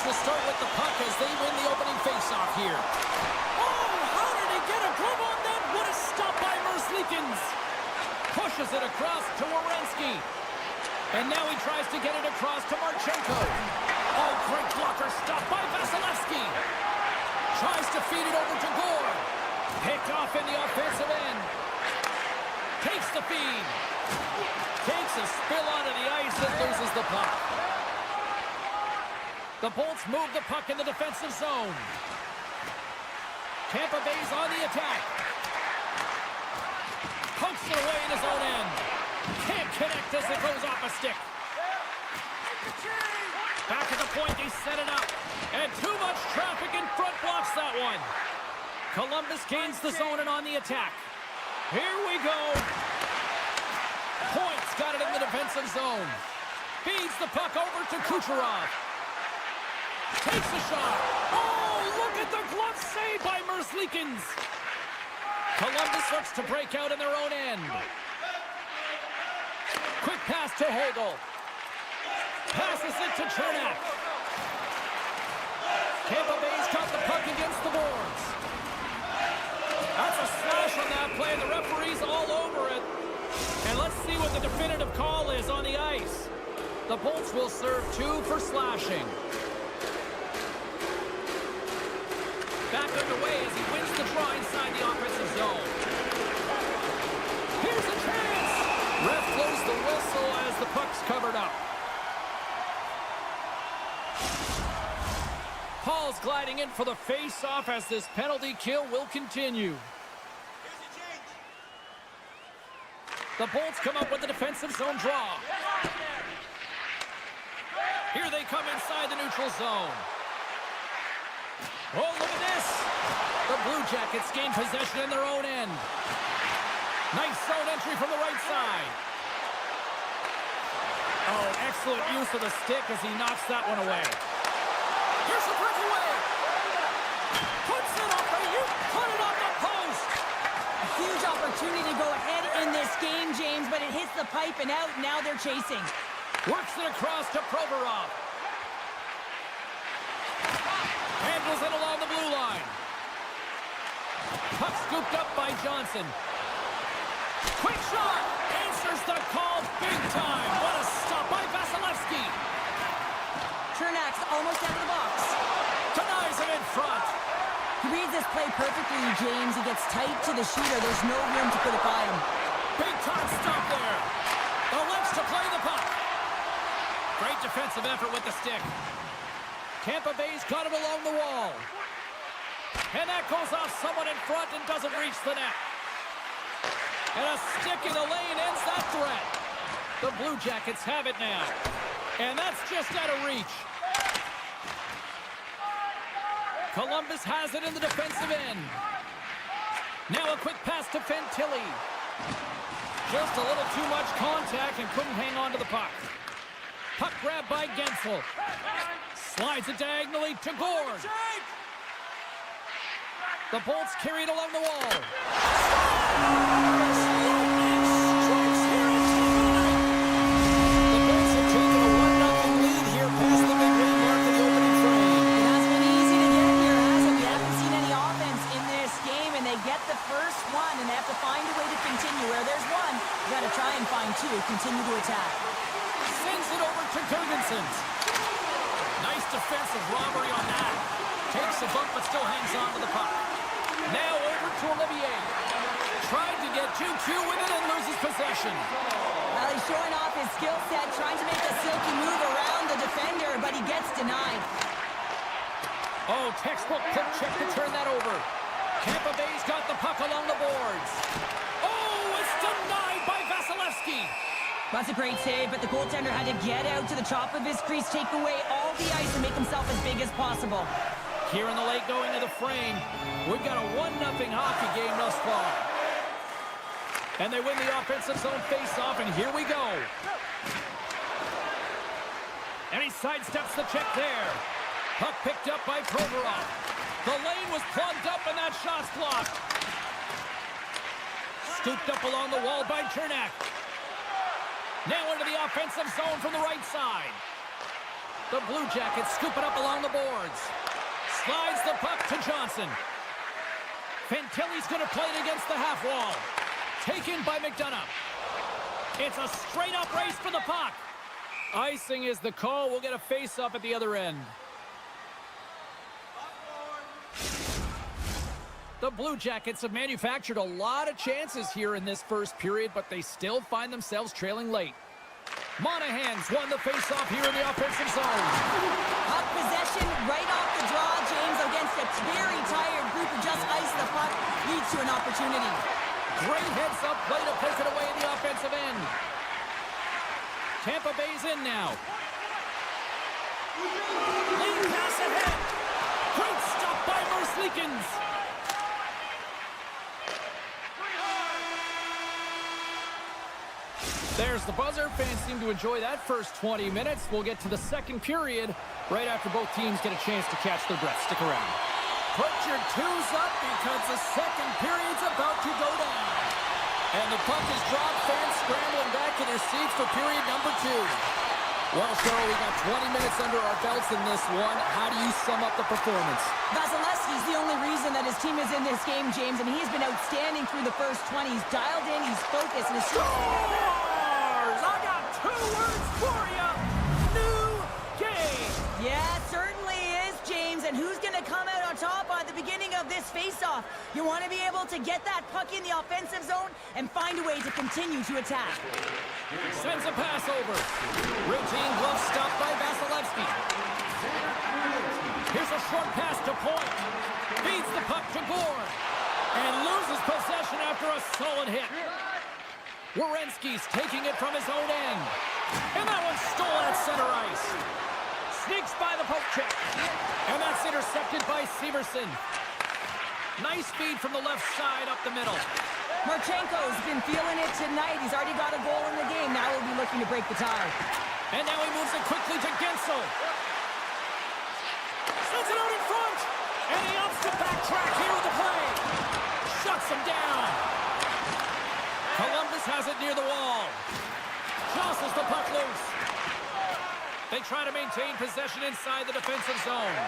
[SPEAKER 1] will start with the puck as they win the opening faceoff here. Oh, how did he get a glove on that? What a stop by Merzlikins. Pushes it across to Werenski. And now he tries to get it across to Marchenko. Oh, great blocker stop by Vasilevsky. Tries to feed it over to Gore. Picked off in the offensive end. Takes the feed. Takes a spill onto the ice and loses the puck. The Bolts move the puck in the defensive zone. Tampa Bay's on the attack. Pokes it away in his own end. Can't connect as it goes off a stick. Back at the point, they set it up. And too much traffic in front blocks that one. Columbus gains the zone and on the attack. Here we go. Points got it in the defensive zone. Feeds the puck over to Kucherov. Takes a shot. Oh, look at the glove save by Merzlikins. Columbus looks to break out in their own end. Quick pass to Hagel. Passes it to Chernak. Tampa Bay's got the puck against the boards. That's a slash on that play. The referee's all over it. And let's see what the definitive call is on the ice. The Bolts will serve 2 for slashing. Back underway as he wins the draw inside the offensive zone. Here's a chance! Ref blows the whistle as the puck's covered up. Paul's gliding in for the face-off as this penalty kill will continue. The Bolts come up with the defensive zone draw. Here they come inside the neutral zone. Oh, look at this! The Blue Jackets gain possession in their own end. Nice zone entry from the right side. Oh, excellent use of the stick as he knocks that one away. Here's the breakaway. Puts it up, and you put it on the post.
[SPEAKER 2] A huge opportunity to go ahead in this game, James, but it hits the pipe and out. Now they're chasing.
[SPEAKER 1] Works it across to Provorov. Handles it along the blue line. Puck scooped up by Johnson. Quick shot! Answers the call big time. What a stop by Vasilevsky.
[SPEAKER 2] Chernak's almost out of the box.
[SPEAKER 1] Denies him in front.
[SPEAKER 2] He reads this play perfectly, James. He gets tight to the shooter. There's no room to put it by him.
[SPEAKER 1] Big time stop there. The left to play the puck. Great defensive effort with the stick. Tampa Bay's got it along the wall. And that goes off someone in front and doesn't reach the net. And a stick in the lane ends that threat. The Blue Jackets have it now. And that's just out of reach. Columbus has it in the defensive end. Now a quick pass to Fantilli. Just a little too much contact and couldn't hang on to the puck. Puck grab by Gensel. Slides it diagonally to Gord. The Bolts carry it along the wall. The Bolts have taken a 1-0 lead here past the midway mark of the opening frame.
[SPEAKER 2] It hasn't been easy to get here, has it? We haven't seen any offense in this game, and they get the first one, and they have to find a way to continue. Where there's one, you got to try and find two. Continue to attack.
[SPEAKER 1] Sends it over to Gergensen. Nice defensive robbery on that. Takes a bump, but still hangs on to the puck. Now over to Olivier. Tried to get 2-2 with it and loses possession.
[SPEAKER 2] Well, he's showing off his skill set, trying to make a silky move around the defender, but he gets denied.
[SPEAKER 1] Oh, textbook quick check to turn that over. Tampa Bay's got the puck along the boards. Oh, it's denied by Vasilevsky.
[SPEAKER 2] That's a great save, but the goaltender had to get out to the top of his crease, take away all the ice, and make himself as big as possible.
[SPEAKER 1] Here in the late going to the frame, we've got a 1-0 hockey game thus far. And they win the offensive zone face-off, and here we go. And he sidesteps the check there. Puck picked up by Provorov. The lane was plugged up, and that shot's blocked. Scooped up along the wall by Chernak. Now into the offensive zone from the right side. The Blue Jackets scoop it up along the boards. Slides the puck to Johnson. Fantilli's going to play it against the half wall. Taken by McDonough. It's a straight-up race for the puck. Icing is the call. We'll get a face-up at the other end. The Blue Jackets have manufactured a lot of chances here in this first period, but they still find themselves trailing late. Monahan's won the face-off here in the offensive zone.
[SPEAKER 2] Puck possession right off the draw, James, against a very tired group who just iced the puck, leads to an opportunity.
[SPEAKER 1] Great heads-up play to place it away in the offensive end. Tampa Bay's in now. Lead pass ahead. Great stop by Merzlikins. There's the buzzer. Fans seem to enjoy that first 20 minutes. We'll get to the second period right after both teams get a chance to catch their breath. Stick around. Put your twos up because the second period's about to go down. And the puck is dropped. Fans scrambling back to their seats for period number 2. Well, Cheryl, we got 20 minutes under our belts in this one. How do you sum up the performance?
[SPEAKER 2] Vasilevsky's the only reason that his team is in this game, James, and he's been outstanding through the first 20. He's dialed in, he's focused, and his...
[SPEAKER 1] I got 2 words for you. New game.
[SPEAKER 2] Yeah, it certainly is, James. And who's going to come out on top at the beginning of this face-off? You want to be able to get that puck in the offensive zone and find a way to continue to attack.
[SPEAKER 1] Sends a pass over. Routine glove stop by Vasilevsky. Here's a short pass to Point. Feeds the puck to Gore. And loses possession after a solid hit. Werenski's taking it from his own end. And that one's stolen at center ice. Sneaks by the poke check. And that's intercepted by Severson. Nice feed from the left side up the middle.
[SPEAKER 2] Marchenko's been feeling it tonight. He's already got a goal in the game. Now he'll be looking to break the tie.
[SPEAKER 1] And now he moves it quickly to Gensel. Sends it out in front. And he opts to backtrack here with the play. Shuts him down. Columbus has it near the wall. Jostles the puck loose. They try to maintain possession inside the defensive zone.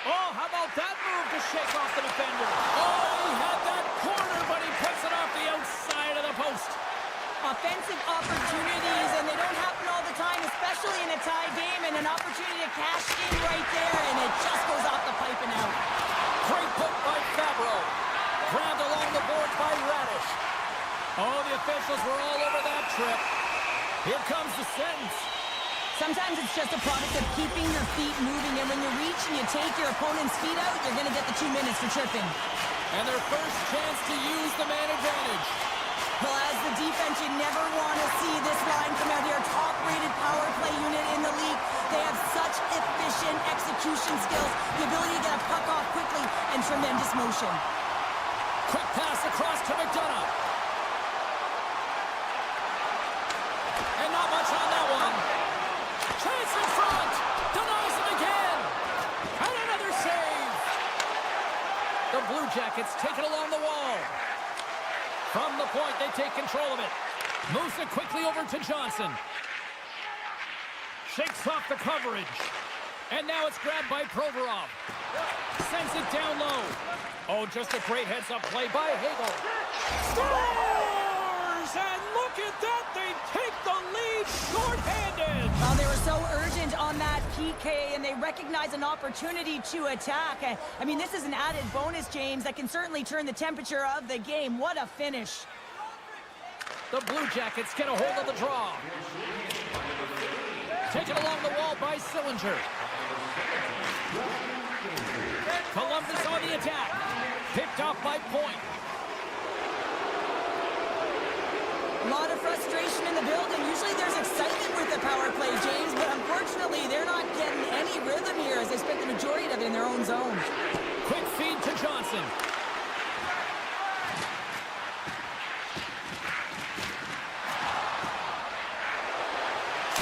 [SPEAKER 1] Oh, how about that move to shake off the defender? Oh, he had that corner, but he puts it off the outside of the post.
[SPEAKER 2] Offensive opportunities, and they don't happen all the time, especially in a tie game, and an opportunity to cash in right there, and it just goes off the pipe and out.
[SPEAKER 1] Great poke by Fabro. Grabbed along the boards by Radish. Oh, the officials were all over that trip. Here comes the sentence.
[SPEAKER 2] Sometimes it's just a product of keeping your feet moving, and when you reach and you take your opponent's feet out, you're going to get the 2 minutes for tripping.
[SPEAKER 1] And their first chance to use the man advantage.
[SPEAKER 2] Well, as the defense, you never want to see this line come out here. Top-rated power play unit in the league. They have such efficient execution skills, the ability to get a puck off quickly, and tremendous motion.
[SPEAKER 1] Quick pass across to McDonough. And not much on that one. Chance in front. Denies it again. And another save. The Blue Jackets take it along the wall. From the point, they take control of it. Moves it quickly over to Johnson. Shakes off the coverage. And now it's grabbed by Provorov. Sends it down low. Oh, just a great heads-up play by Hagel. Scores! And look at that! They take the lead short-handed!
[SPEAKER 2] Well, they were so urgent on that PK, and they recognize an opportunity to attack. I mean, this is an added bonus, James, that can certainly turn the temperature of the game. What a finish.
[SPEAKER 1] The Blue Jackets get a hold of the draw. Taken along the wall by Sillinger. Columbus on the attack. Picked off by Point.
[SPEAKER 2] A lot of frustration in the building. Usually there's excitement with the power play, James, but unfortunately they're not getting any rhythm here as they spent the majority of it in their own zone.
[SPEAKER 1] Quick feed to Johnson.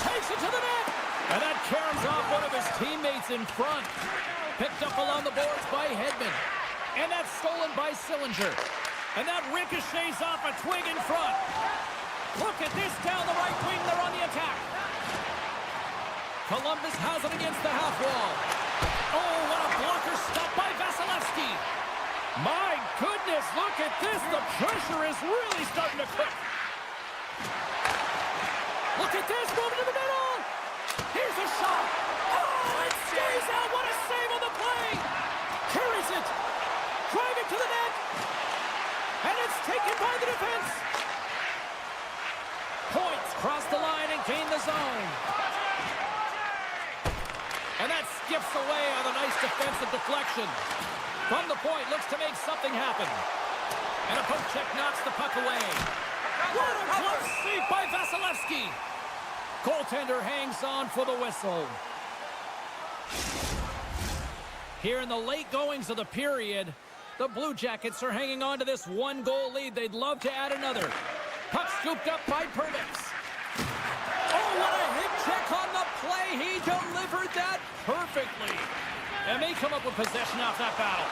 [SPEAKER 1] Takes it to the net. And that caroms off one of his teammates in front. Picked up along the boards by Hedman. And that's stolen by Sillinger. And that ricochets off a twig in front. Look at this down the right wing. They're on the attack. Columbus has it against the half wall. Oh, what a blocker stop by Vasilevsky. My goodness, look at this. The pressure is really starting to cook. Look at this, moving to the middle. Here's a shot. Oh, it stays out. What a save on the play. Carries it. Driving to the net. And it's taken by the defense. Points cross the line and gain the zone. And that skips away on a nice defensive deflection. From the point, looks to make something happen. And a poke check knocks the puck away. What a close save by Vasilevsky. Goaltender hangs on for the whistle. Here in the late goings of the period, the Blue Jackets are hanging on to this one-goal lead. They'd love to add another. Puck scooped up by Perdix. Oh, what a hit check on the play. He delivered that perfectly. And they come up with possession off that battle.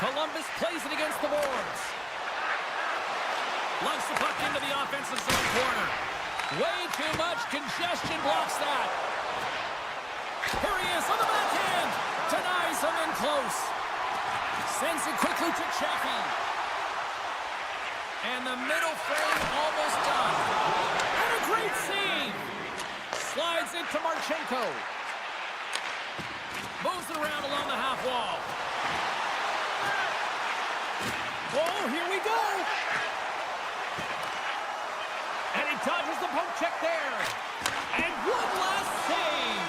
[SPEAKER 1] Columbus plays it against the boards. Lugs the puck into the offensive zone corner. Way too much congestion blocks that. Here he is on the backhand. Denies him in close. Sends it quickly to Chaffee. And the middle frame almost done. And a great save. Slides into Marchenko. Moves it around along the half wall. Oh, here we go. And he dodges the poke check there. And one last save.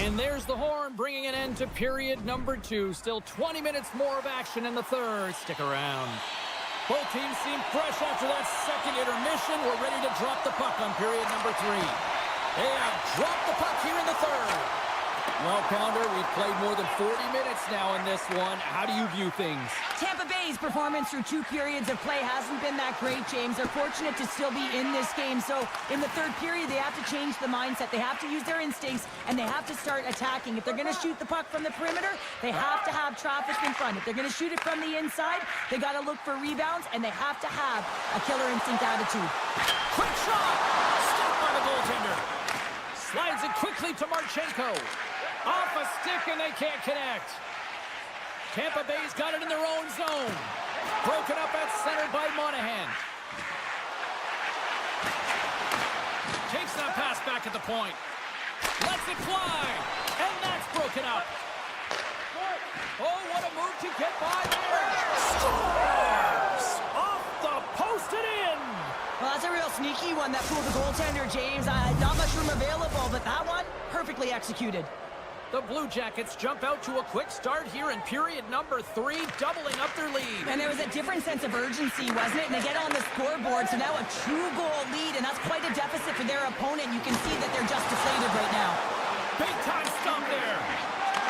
[SPEAKER 1] And there's the horn, bringing an end to period number 2. Still 20 minutes more of action in the third. Stick around. Both teams seem fresh after that second intermission. We're ready to drop the puck on period number 3. They have dropped the puck here in the third. Well, Ponder, we've played more than 40 minutes now in this one. How do you view things?
[SPEAKER 2] Tampa Bay's performance through 2 periods of play hasn't been that great, James. They're fortunate to still be in this game. So in the third period, they have to change the mindset. They have to use their instincts, and they have to start attacking. If they're going to shoot the puck from the perimeter, they have to have traffic in front. If they're going to shoot it from the inside, they got to look for rebounds, and they have to have a killer instinct attitude.
[SPEAKER 1] Quick shot! Stopped by the goaltender. Slides it quickly to Marchenko. Off a stick, and they can't connect. Tampa Bay's got it in their own zone. Broken up at center by Monahan. Takes that pass back at the point. Lets it fly. And that's broken up. Oh, what a move to get by there. Scores! Off the post and in.
[SPEAKER 2] Well, that's a real sneaky one that fooled the goaltender, James. Not much room available, but that one, perfectly executed.
[SPEAKER 1] The Blue Jackets jump out to a quick start here in period number 3, doubling up their lead.
[SPEAKER 2] And there was a different sense of urgency, wasn't it? And they get on the scoreboard, so now a 2-goal lead, and that's quite a deficit for their opponent. You can see that they're just deflated right now.
[SPEAKER 1] Big time stop there.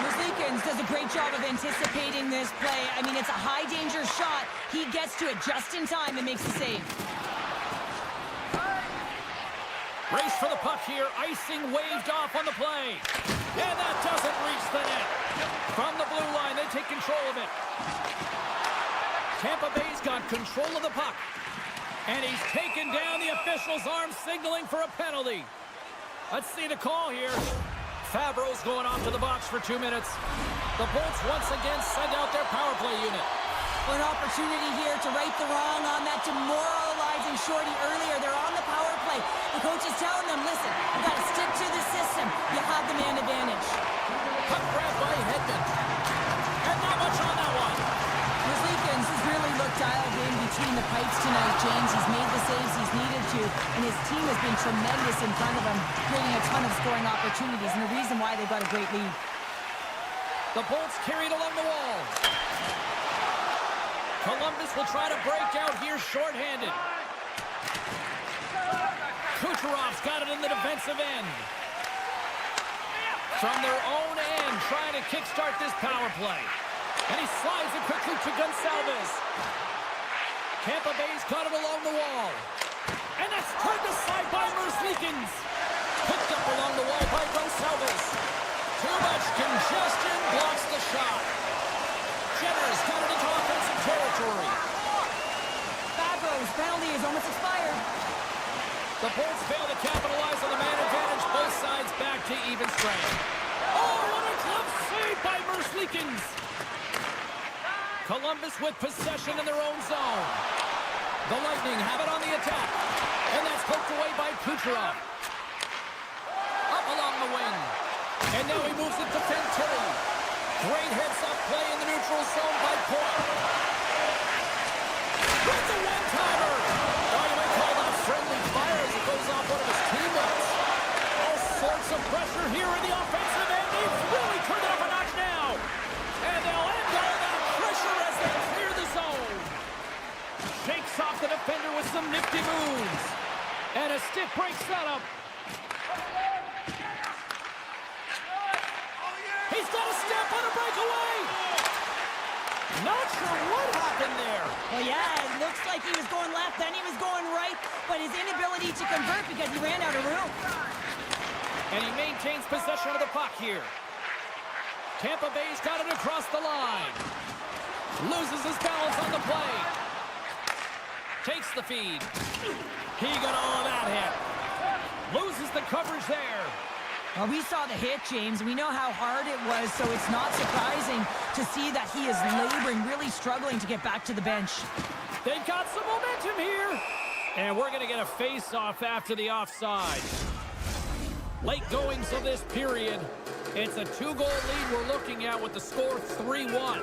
[SPEAKER 2] Merzlikins does a great job of anticipating this play. I mean, it's a high-danger shot. He gets to it just in time and makes the save.
[SPEAKER 1] Race for the puck here. Icing waved off on the play. And that doesn't reach the net. From the blue line, they take control of it. Tampa Bay's got control of the puck. And he's taken down the official's arm, signaling for a penalty. Let's see the call here. Fabro's going off to the box for 2 minutes. The Bolts once again send out their power play unit.
[SPEAKER 2] An opportunity here to right the wrong on that demoralizing shorty earlier. They're on the power play. The coach is telling them, listen, you got to stick to the system. You have the man advantage.
[SPEAKER 1] Puck grab by Hedman. And not much on that one.
[SPEAKER 2] Merzlikins has really looked dialed in between the pipes tonight, James. He's made the saves he's needed to, and his team has been tremendous in front of him, creating a ton of scoring opportunities, and the reason why they've got a great lead.
[SPEAKER 1] The Bolts carried along the wall. Columbus will try to break out here shorthanded. Kucherov's got it in the defensive end. From their own end, trying to kickstart this power play. And he slides it quickly to Gonçalves. Tampa Bay's got it along the wall. And that's turned aside by Merzlikins. Picked up along the wall by Gonçalves. Too much congestion blocks the shot. Jenner's got it into offensive territory.
[SPEAKER 2] Fabro's penalty is almost expired.
[SPEAKER 1] The Bolts fail to capitalize on the man advantage. Both sides back to even strength. Oh, what a glove save by Merzlikins. Columbus with possession in their own zone. The Lightning have it on the attack. And that's poked away by Kucherov. Up along the wing. And now he moves it to Fantilli. Great heads-up play in the neutral zone by Point. With the one-timer. Oh, you might call that friendly fire as it goes off one of his teammates. All sorts of pressure here in the offensive end. They've really turned it up a notch now. And they'll end all that pressure as they clear the zone. Shakes off the defender with some nifty moves. And a stick breaks that up. He's got a step on a breakaway. Not sure what happened there.
[SPEAKER 2] Well, yeah, it looks like he was going left, then he was going right, but his inability to convert because he ran out of room.
[SPEAKER 1] And he maintains possession of the puck here. Tampa Bay's got it across the line. Loses his balance on the play. Takes the feed. He got all of that hit. Loses the coverage there.
[SPEAKER 2] Well, we saw the hit, James. We know how hard it was, so it's not surprising to see that he is laboring, really struggling to get back to the bench.
[SPEAKER 1] They've got some momentum here. And we're going to get a face-off after the offside. Late goings of this period. It's a 2-goal lead we're looking at with the score 3-1.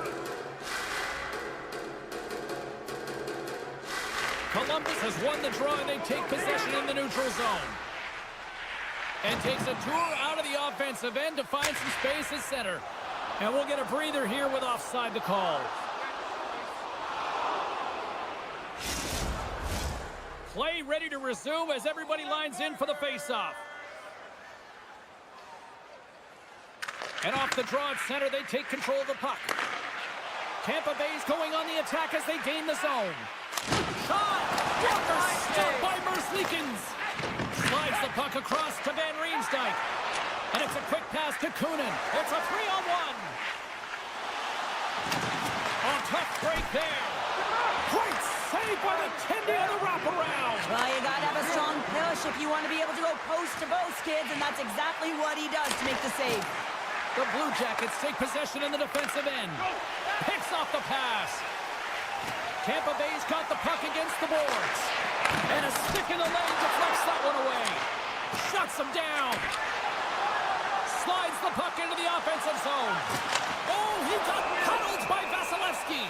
[SPEAKER 1] Columbus has won the draw, and they take possession in the neutral zone. And takes a tour out of the offensive end to find some space at center. And we'll get a breather here with offside the call. Play ready to resume as everybody lines in for the faceoff. And off the draw at center, they take control of the puck. Tampa Bay's going on the attack as they gain the zone. Shot! Walker stopped by Merzlikins. Slides the puck across to Van Riemsdyk. And it's a quick pass to Kunin. It's a 3-on-1. A tough break there. Great save by the Tendy on the wraparound.
[SPEAKER 2] Well, you got to have a strong push if you want to be able to go post to post, kids, and that's exactly what he does to make the save.
[SPEAKER 1] The Blue Jackets take possession in the defensive end. Picks off the pass. Tampa Bay's got the puck against the boards. And a stick in the leg deflects that one away. Shuts him down. Slides the puck into the offensive zone. Oh, he got cuddled by Vasilevsky.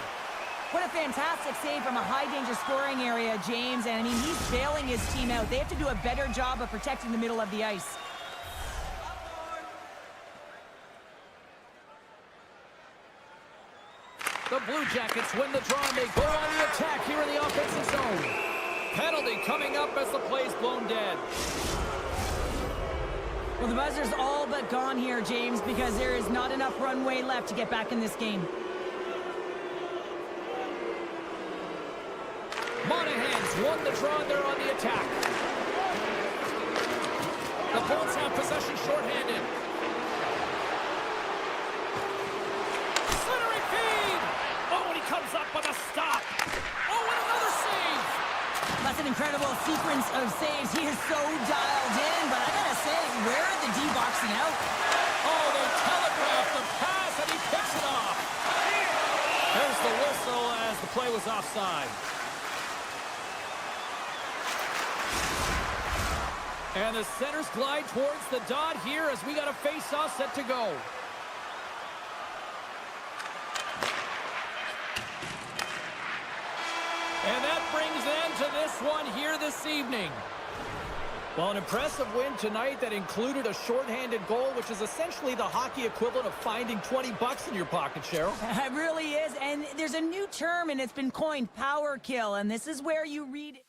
[SPEAKER 2] What a fantastic save from a high-danger scoring area, James. And, I mean, he's bailing his team out. They have to do a better job of protecting the middle of the ice.
[SPEAKER 1] The Blue Jackets win the draw, and they go on the attack here in the offensive zone. Penalty coming up as the play's blown dead.
[SPEAKER 2] Well, the buzzer's all but gone here, James, because there is not enough runway left to get back in this game.
[SPEAKER 1] Monahan's won the draw, and they're on the attack. The Bolts have possession shorthanded. Centering feed! Oh, and he comes up with a stop. Oh, and another save!
[SPEAKER 2] That's an incredible sequence of saves. He is so dialed in, but I gotta say, where are the D-boxing out?
[SPEAKER 1] Oh, they telegraphed the pass, and he picks it off. There's the whistle as the play was offside. And the centers glide towards the dot here as we got a face-off set to go. And that brings an end to this one here this evening. Well, an impressive win tonight that included a shorthanded goal, which is essentially the hockey equivalent of finding $20 in your pocket, Cheryl.
[SPEAKER 2] It really is, and there's a new term, and it's been coined, power kill, and this is where you read...